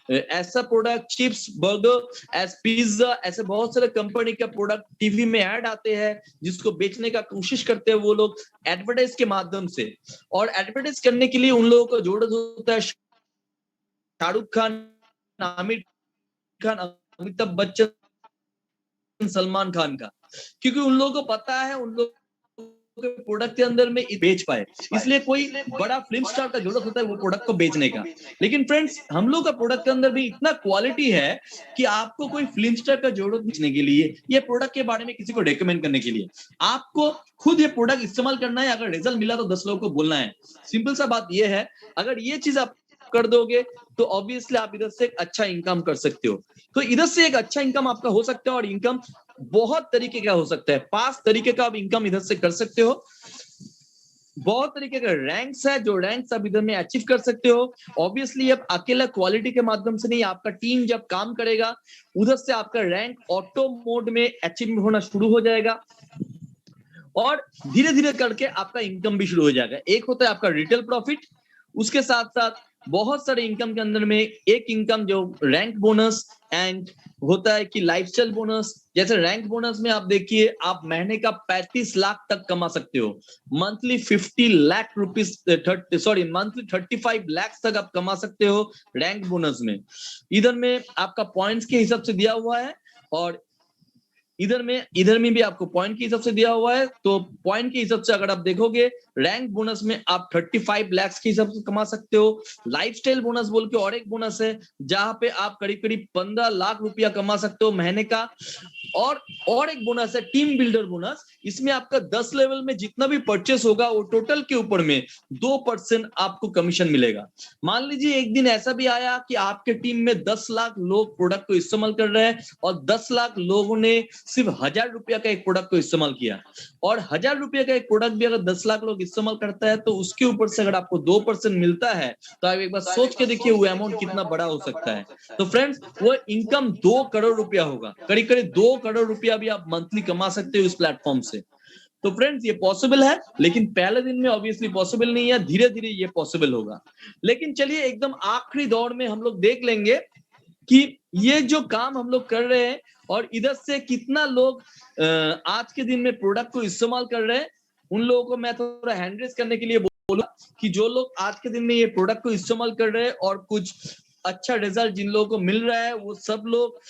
ऐसा product, chips, burger, S pizza, ऐसे बहुत सारे कंपनी का प्रोडक्ट टीवी में ऐड आते हैं जिसको बेचने का कोशिश करते हैं वो लोग एडवर्टाइज के माध्यम से। और एडवर्टाइज करने के लिए उन लोगों को जरूरत होता है शाहरुख खान, आमिर खान, अमिताभ बच्चन, सलमान खान का, क्योंकि उन लोगों को पता है उन लोग के प्रोडक्ट के अंदर में बेच पाए, इसलिए कोई बड़ा फिल्म स्टार का जरूरत होता है वो प्रोडक्ट को बेचने का। लेकिन फ्रेंड्स हम लोग का प्रोडक्ट के अंदर भी इतना क्वालिटी है कि आपको कोई फिल्म स्टार का जरूरत बेचने के लिए, ये प्रोडक्ट के बारे में किसी को रेकमेंड करने के लिए, आपको खुद ये प्रोडक्ट इस्तेमाल करना है। अगर रिजल्ट मिला तो 10 लोगों को बोलना है। सिंपल सा बात ये है, अगर ये चीज आप कर दोगे तो ऑब्वियसली आप इधर से एक अच्छा इनकम कर सकते हो। तो इधर से एक अच्छा इनकम आपका हो सकता है, और इनकम बहुत तरीके का हो सकता है। 5 तरीके का आप इनकम इधर से कर सकते हो। बहुत तरीके का रैंक्स है, जो रैंक्स आप इधर में अचीव कर सकते हो। ऑब्वियसली अब अकेला क्वालिटी के माध्यम से नहीं, आपका टीम जब काम करेगा उधर से आपका रैंक ऑटो मोड में अचीव होना शुरू हो जाएगा, और धीरे धीरे करके आपका इनकम भी शुरू हो जाएगा। एक होता है आपका रिटेल प्रॉफिट, उसके साथ साथ बहुत सारे इनकम के अंदर में एक इनकम जो रैंक बोनस एंड होता है कि लाइफस्टाइल बोनस। जैसे रैंक बोनस में आप देखिए, आप महीने का 35 लाख तक कमा सकते हो, monthly 50 lakh rupees, monthly 35 lakh तक आप कमा सकते हो रैंक बोनस में। इधर में आपका पॉइंट्स के हिसाब से दिया हुआ है, और इधर में भी आपको पॉइंट के हिसाब से दिया हुआ है। तो पॉइंट के हिसाब से अगर आप देखोगे, रैंक बोनस में आप 35 लाख के हिसाब से कमा सकते हो। लाइफस्टाइल बोनस बोल के और एक बोनस है, जहां पे आप करीब करीब 15 लाख रुपया कमा सकते हो महीने का। और एक बोनस है टीम बिल्डर बोनस। इसमें आपका 10 लेवल में जितना भी परचेस होगा वो टोटल के ऊपर में 2% आपको कमीशन मिलेगा। मान लीजिए एक दिन ऐसा भी आया कि आपके टीम में 10 लाख लोग प्रोडक्ट को इस्तेमाल कर रहे हैं, और 10 लाख लोगों ने सिर्फ 1000 रुपया का एक प्रोडक्ट को इस्तेमाल किया, और 1000 रुपये का एक प्रोडक्ट भी अगर 10 लाख लोग इस्तेमाल करता है, तो उसके ऊपर से अगर आपको 2% मिलता है, तो आप एक बार सोच के देखिए वो अमाउंट कितना बड़ा हो सकता है। तो फ्रेंड्स, वो इनकम 2 करोड़ रुपया होगा, करीब करीब 2 करोड़ रुपया भी आप मंथली कमा सकते हो इस प्लेटफॉर्म से। तो फ्रेंड्स, ये पॉसिबल है, लेकिन पहले दिन में ऑब्वियसली पॉसिबल नहीं है, धीरे धीरे ये पॉसिबल होगा। लेकिन चलिए एकदम आखिरी दौर में हम लोग देख लेंगे कि ये जो काम हम लोग कर रहे हैं, और इधर से कितना लोग आज के दिन में प्रोडक्ट को इस्तेमाल कर रहे हैं। उन लोगों को मैं थोड़ा हैंड रेज करने के लिए बोला कि जो लोग आज के दिन में ये प्रोडक्ट को इस्तेमाल कर रहे हैं और कुछ अच्छा रिजल्ट जिन लोगों को मिल रहा है, वो सब लोग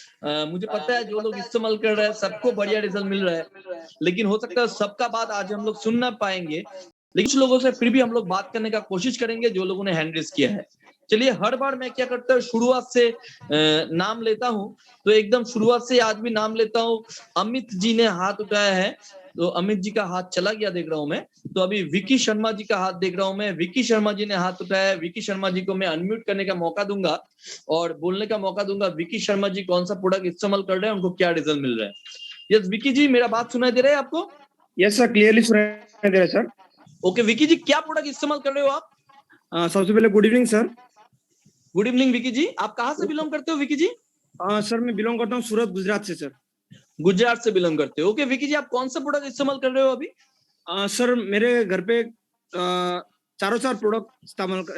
मुझे पता है जो लोग इस्तेमाल कर रहे हैं सबको बढ़िया रिजल्ट मिल रहा है। लेकिन हो सकता है सबका बात आज हम लोग सुन ना पाएंगे, लेकिन कुछ लोगों से फिर भी हम लोग बात करने का कोशिश करेंगे जो लोगों ने हैंड रेज किया है। चलिए, हर बार मैं क्या करता हूँ, शुरुआत से नाम लेता हूँ, तो एकदम शुरुआत से आज भी नाम लेता हूँ। अमित जी ने हाथ उठाया है, तो अमित जी का हाथ चला गया देख रहा हूं मैं। तो अभी विकी शर्मा जी का हाथ देख रहा हूं मैं, विकी शर्मा जी ने हाथ उठाया है। विकी शर्मा जी को मैं अनम्यूट करने का मौका दूंगा और बोलने का मौका दूंगा। विकी शर्मा जी कौन सा प्रोडक्ट इस्तेमाल कर रहे हैं, उनको क्या रिजल्ट मिल रहा है। यस विकी जी, मेरा बात सुनाई दे रहा है आपको? यस सर, क्लियरली सुनाई दे रहा है सर। ओके विकी जी, क्या प्रोडक्ट इस्तेमाल कर रहे हो आप? सबसे पहले good evening sir. Good evening Vicky ji, आप कहाँ से बिलोंग करते हो विकी जी? सर मैं बिलोंग करता हूँ सूरत गुजरात से सर। गुजरात से बिलोंग करते हो। ओके विकी जी, आप कौन सा प्रोडक्ट इस्तेमाल कर रहे हो अभी? सर मेरे घर पे चारों चार प्रोडक्ट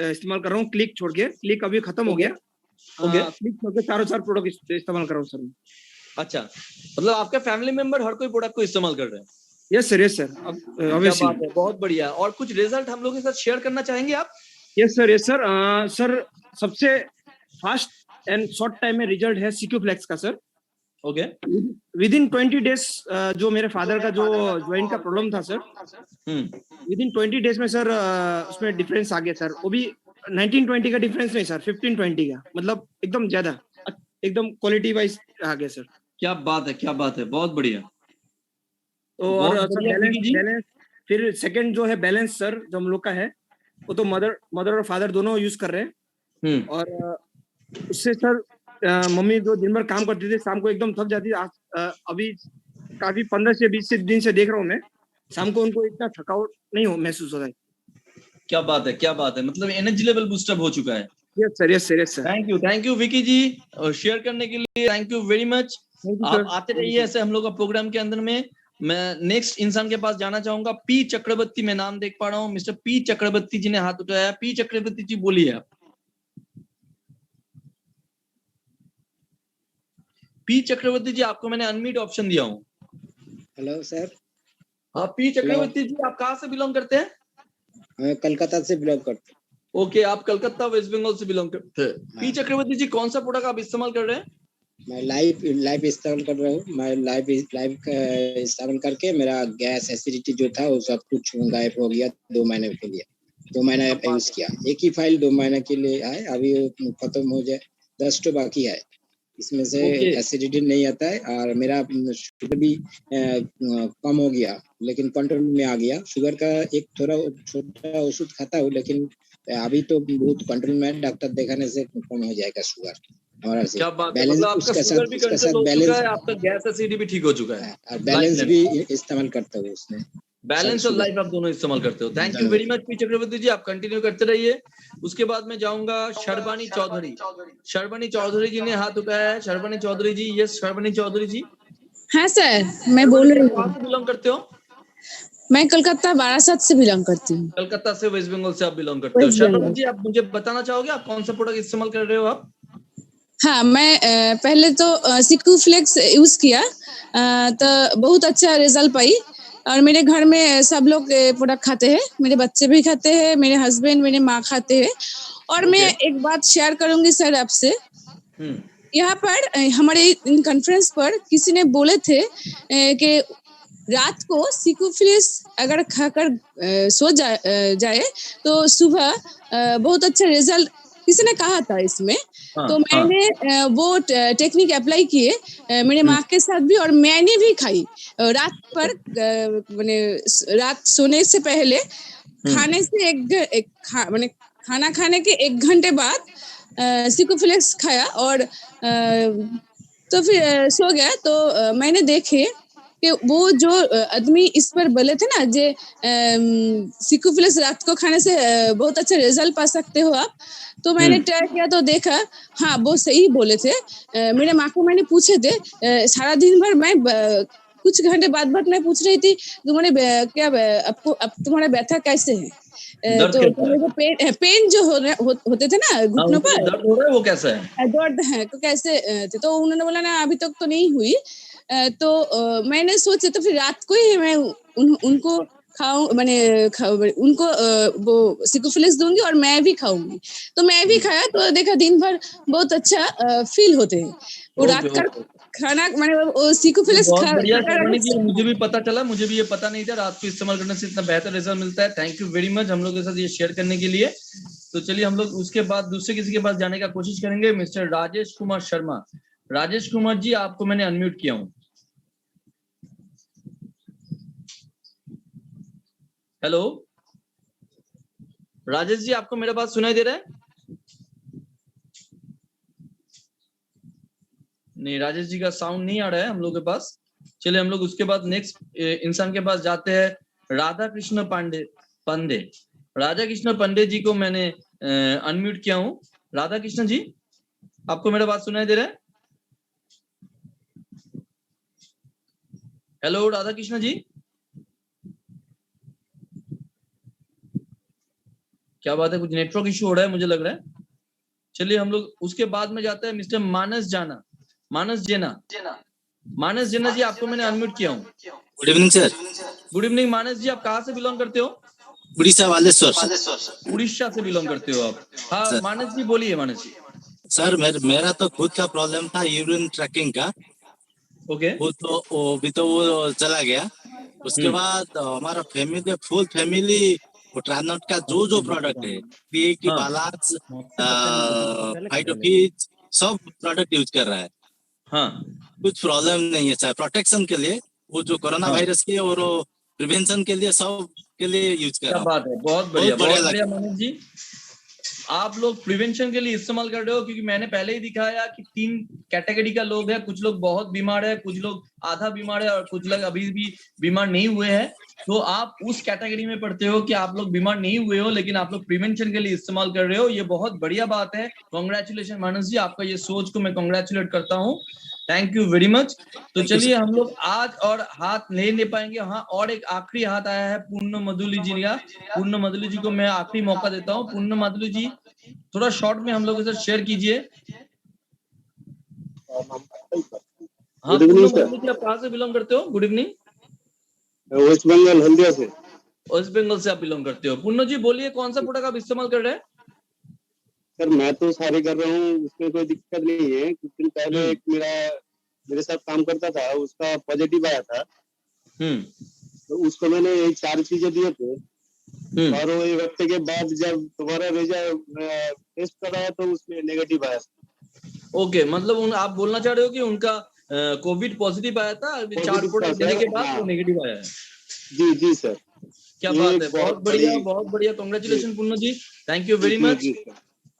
इस्तेमाल कर रहा हूँ, क्लिक छोड़ के। क्लिक अभी खत्म हो गया। क्लिक छोड़ के चारों चार प्रोडक्ट इस्तेमाल कर रहा हूँ सर। अच्छा, मतलब आपका फैमिली मेंबर हर कोई प्रोडक्ट को इस्तेमाल कर रहे हैं? Yes sir, yes sir. क्या बात है, बहुत बढ़िया। और कुछ रिजल्ट हम लोगों के साथ शेयर करना चाहेंगे आप? Yes sir, yes sir. Sir सबसे फास्ट एंड शॉर्ट टाइम में रिजल्ट है सीक्यू फ्लेक्स का sir. Okay. With in 20 days जो मेरे फादर का जो ज्वाइंट का प्रॉब्लम था सर, विद इन 20 डेज में सर उसमें डिफरेंस आ गया सर। वो भी 19-20 का डिफरेंस नहीं सर, 15-20 का, मतलब एकदम ज्यादा, एकदम क्वालिटी वाइज आ गया सर। क्या बात है, क्या बात है, बहुत बढ़िया। तो और सर बैलेंस फिर सेकंड जो है बैलेंस सर, जो हम लोग का है, वो तो मदर और फादर दोनों यूज कर रहे हैं। और उससे सर मम्मी जो दिन भर काम करती थी, शाम को एकदम थक जाती थी। अभी काफी 15 से 20 दिन से देख रहा हूँ मैं, शाम को उनको इतना थकावट नहीं महसूस होता है। क्या बात है, क्या बात है, मतलब एनर्जी लेवल बूस्टअप हो चुका है। Yes sir, yes sir, yes sir. Thank you Vicky ji, share करने के लिए थैंक यू वेरी मच। आप आते रहिए ऐसे हम लोग का प्रोग्राम के अंदर में। मैं नेक्स्ट इंसान के पास जाना चाहूंगा। पी चक्रवर्ती, मैं नाम देख पा रहा हूँ, मिस्टर पी चक्रवर्ती जी ने हाथ उठाया। पी चक्रवर्ती जी बोलिए आप। पी चक्रवर्ती जी, आपको मैंने अनम्यूट ऑप्शन दिया हूँ। Hello sir. हाँ पी चक्रवर्ती जी, आप कहाँ से बिलोंग करते हैं? मैं कलकत्ता से बिलोंग करता हूँ। ओके, आप कलकत्ता वेस्ट बंगाल से बिलोंग करते हैं। पी चक्रवर्ती जी, कौन सा प्रोडक्ट आप इस्तेमाल कर रहे हैं? मैं लाइव इस्तेमाल कर रहा हूँ। मैं लाइव इस्तेमाल करके मेरा गैस एसिडिटी जो था वो सब कुछ गायब हो गया 2 महीने के लिए। 2 महीना यूज किया, एक ही फाइल 2 महीने के लिए आए, अभी खत्म हो जाए, 10 तो बाकी है। इसमें से एसिडिटी नहीं आता है और मेरा शुगर भी कम हो गया, लेकिन कंट्रोल में आ गया। शुगर का एक थोड़ा छोटा औषध खाता हूँ, लेकिन अभी तो बहुत कंट्रोल में, डॉक्टर दिखाने से कम हो जाएगा शुगर हमारा से। क्या बात है, मतलब आपका शुगर भी कंट्रोल हो चुका है, आपका गैस एसिडिटी भी ठीक हो चुका है। और बैलेंस भी इस्तेमाल करता हूँ उसमें। बैलेंस और लाइफ आप दोनों इस्तेमाल करते हो। Thank you very much P Chakraborty ji, आप कंटिन्यू करते रहिए। उसके बाद में जाऊंगा शर्बानी चौधरी। शर्बानी चौधरी जी ने हाथ उठाया है। शर्बानी चौधरी जी, यस शर्बानी चौधरी जी। हाँ सर, मैं बोल रही हूँ। कहाँ से बिलोंग करते हो? मैं कलकत्ता बारासात से बिलोंग करती हूँ। कलकत्ता से, वेस्ट बंगाल से आप बिलोंग करते हो। वेस्ट शर्मा बंगाल। जी, आप मुझे बताना चाहोगे आप कौन सा प्रोडक्ट इस्तेमाल कर रहे हो आप? हाँ, मैं पहले तो सिकुफ्लेक्स यूज किया, तो बहुत अच्छा रिजल्ट पाई और मेरे घर में सब लोग प्रोडक्ट खाते हैं, मेरे बच्चे भी खाते हैं, मेरे हस्बैंड, मेरे माँ खाते हैं। और मैं एक बात शेयर करूंगी सर आपसे। यहाँ पर हमारे इन कॉन्फ्रेंस पर किसी ने बोले थे कि रात को सिकुफ्लेक्स अगर खाकर सो जाए तो सुबह बहुत अच्छा रिजल्ट किसी ने कहा था इसमें। तो मैंने वो टेक्निक अप्लाई किए मेरे माँ के साथ भी, और मैंने भी खाई रात पर मैंने रात सोने से पहले खाने से मैंने खाना खाने के 1 घंटे बाद सिकुफ्लेक्स खाया और तो फिर सो गया। तो मैंने देखे कि वो जो आदमी इस पर बोले थे ना जे सिकुफ्लेक्स रात को खाने से बहुत अच्छा रिजल्ट पा सकते हो आप, तो मैंने ट्राई किया तो देखा हाँ वो सही बोले थे। मेरे माँ को मैंने पूछे थे सारा दिन भर मैं कुछ घंटे बाद मैं पूछ रही थी तुम्हारे क्या आपको अब तुम्हारा व्यथा कैसे है, तो मेरे को पेन जो होते थे ना घुटनों पर, दर्द हो रहा है वो कैसा है? दर्द है तो कैसे थे, तो उन्होंने बोला ना अभी तक तो नहीं हुई। तो मैंने सोचा तो फिर रात को ही मैं उनको उनको वो सिकुफ्लेक्स दूंगी और मैं भी खाऊंगी। तो मैं भी खाया तो देखा दिन भर बहुत अच्छा फील होते हैं। वो रात का खाना मैंने सिकुफ्लेक्स बहुत बढ़िया शर्मानी जी, मुझे भी पता चला, मुझे भी ये पता नहीं था रात को इस्तेमाल करने से इतना बेहतर रिजल्ट मिलता है। थैंक यू वेरी मच हम लोग के साथ ये शेयर करने के लिए। तो चलिए हम लोग उसके बाद दूसरे किसी के पास जाने का कोशिश करेंगे। मिस्टर राजेश कुमार शर्मा। राजेश कुमार जी, आपको मैंने अनम्यूट किया हूँ। हेलो राजेश जी, आपको मेरा बात सुनाई दे रहा है? नहीं, राजेश जी का साउंड नहीं आ रहा है हम लोग के पास। चलिए हम लोग उसके बाद नेक्स्ट इंसान के पास जाते हैं। राधा कृष्ण पांडे। राधा कृष्ण पांडे जी को मैंने अनम्यूट किया हूँ। राधा कृष्ण जी, आपको मेरा बात सुनाई दे रहा है? हेलो राधा कृष्ण जी, क्या बात है, कुछ नेटवर्क इशू हो रहा है मुझे लग रहा है। चलिए हम लोग उसके बाद में जाते हैं मिस्टर मानस जेना जी, आपको मैंने अनम्यूट किया हूँ। Good evening sir. Good evening Manas ji, आप कहाँ से बिलोंग करते हो? उड़ीसा बालेश्वर। उड़ीसा से बिलोंग करते हो आप? हाँ मानस जी, बोलिए मानस जी। सर मेरा तो खुद का प्रॉब्लम था यूरिन ट्रैकिंग का। ओके। वो चला गया। उसके बाद हमारा फुल फैमिली वो ट्रांसनॉट का जो प्रोडक्ट है की बालाज फाइटोफिज सब प्रोडक्ट यूज कर रहा है। हाँ, कुछ प्रॉब्लम नहीं है सर। प्रोटेक्शन के लिए वो जो कोरोना वायरस के और प्रिवेंशन के लिए सब के लिए यूज कर रहा हूँ। क्या बात है, बहुत बढ़िया मानस जी। आप लोग प्रिवेंशन के लिए इस्तेमाल कर रहे हो, क्योंकि मैंने पहले ही दिखाया कि 3 कैटेगरी का लोग है। कुछ लोग बहुत बीमार है, कुछ लोग आधा बीमार है और कुछ लोग अभी भी बीमार नहीं हुए हैं। तो आप उस कैटेगरी में पढ़ते हो कि आप लोग बीमार नहीं हुए हो, लेकिन आप लोग प्रिवेंशन के लिए इस्तेमाल कर रहे हो। ये बहुत बढ़िया बात है। कांग्रेचुलेशन मानस जी, आपका ये सोच को मैं कांग्रेचुलेट करता हूँ। Thank you very much. तो चलिए हम लोग आज और हाथ नहीं ले पाएंगे। हाँ, और एक आखिरी हाथ आया है पूर्ण मधुली जी का। पूर्ण मधुली जी को मैं आखिरी मौका देता हूँ। पूर्ण मधुली जी, थोड़ा शॉर्ट में हम लोग के साथ शेयर कीजिए। हाँ पूर्ण मधुली जी, आप कहाँ से बिलोंग करते हो? Good evening. वेस्ट बंगाल, हल्दिया से। वेस्ट बंगाल से आप बिलोंग करते हो। पूर्ण जी बोलिए, कौन सा प्रोडक्ट आप इस्तेमाल कर रहे हैं? सर मैं तो सारे कर रहा हूँ, उसमें कोई दिक्कत नहीं है। कुछ दिन पहले एक मेरे साथ काम करता था, उसका पॉजिटिव आया था। तो उसको मैंने 4 चीजें दिए थे और वो 1 हफ्ते के बाद जब दोबारा टेस्ट कराया तो उसमें नेगेटिव आया। ओके, मतलब आप बोलना चाह रहे हो कि उनका कोविड पॉजिटिव आया था, 4 प्रोडक्ट देने के बाद वो नेगेटिव आया है? जी सर। क्या बात है, बहुत बढ़िया। कांग्रेचुलेशन पूर्ण जी, थैंक यू वेरी मच।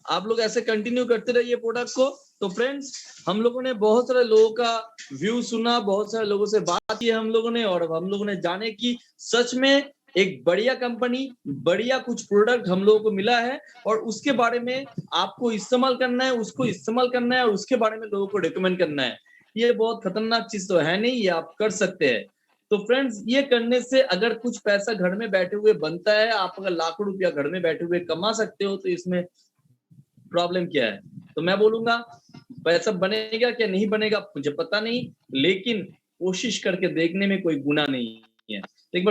आप लोग ऐसे कंटिन्यू करते रहिए प्रोडक्ट को। तो फ्रेंड्स, हम लोगों ने बहुत सारे लोगों का व्यू सुना, बहुत सारे लोगों से बात की हम लोगों ने, और अब हम लोगों ने जाने की सच में एक बढ़िया कंपनी, बढ़िया कुछ प्रोडक्ट हम लोगों को मिला है, और उसके बारे में आपको इस्तेमाल करना है, उसको इस्तेमाल करना है, और उसके बारे में लोगों को रिकमेंड करना है। ये बहुत खतरनाक चीज तो है नहीं, ये आप कर सकते हैं। तो फ्रेंड्स ये करने से अगर कुछ पैसा घर में बैठे हुए बनता है, आप अगर लाखों रुपया घर में बैठे हुए कमा सकते हो, तो इसमें प्रॉब्लम क्या है? तो मैं बोलूंगा पैसा बनेगा क्या नहीं बनेगा मुझे पता नहीं, लेकिन कोशिश करके देखने में कोई गुनाह नहीं है।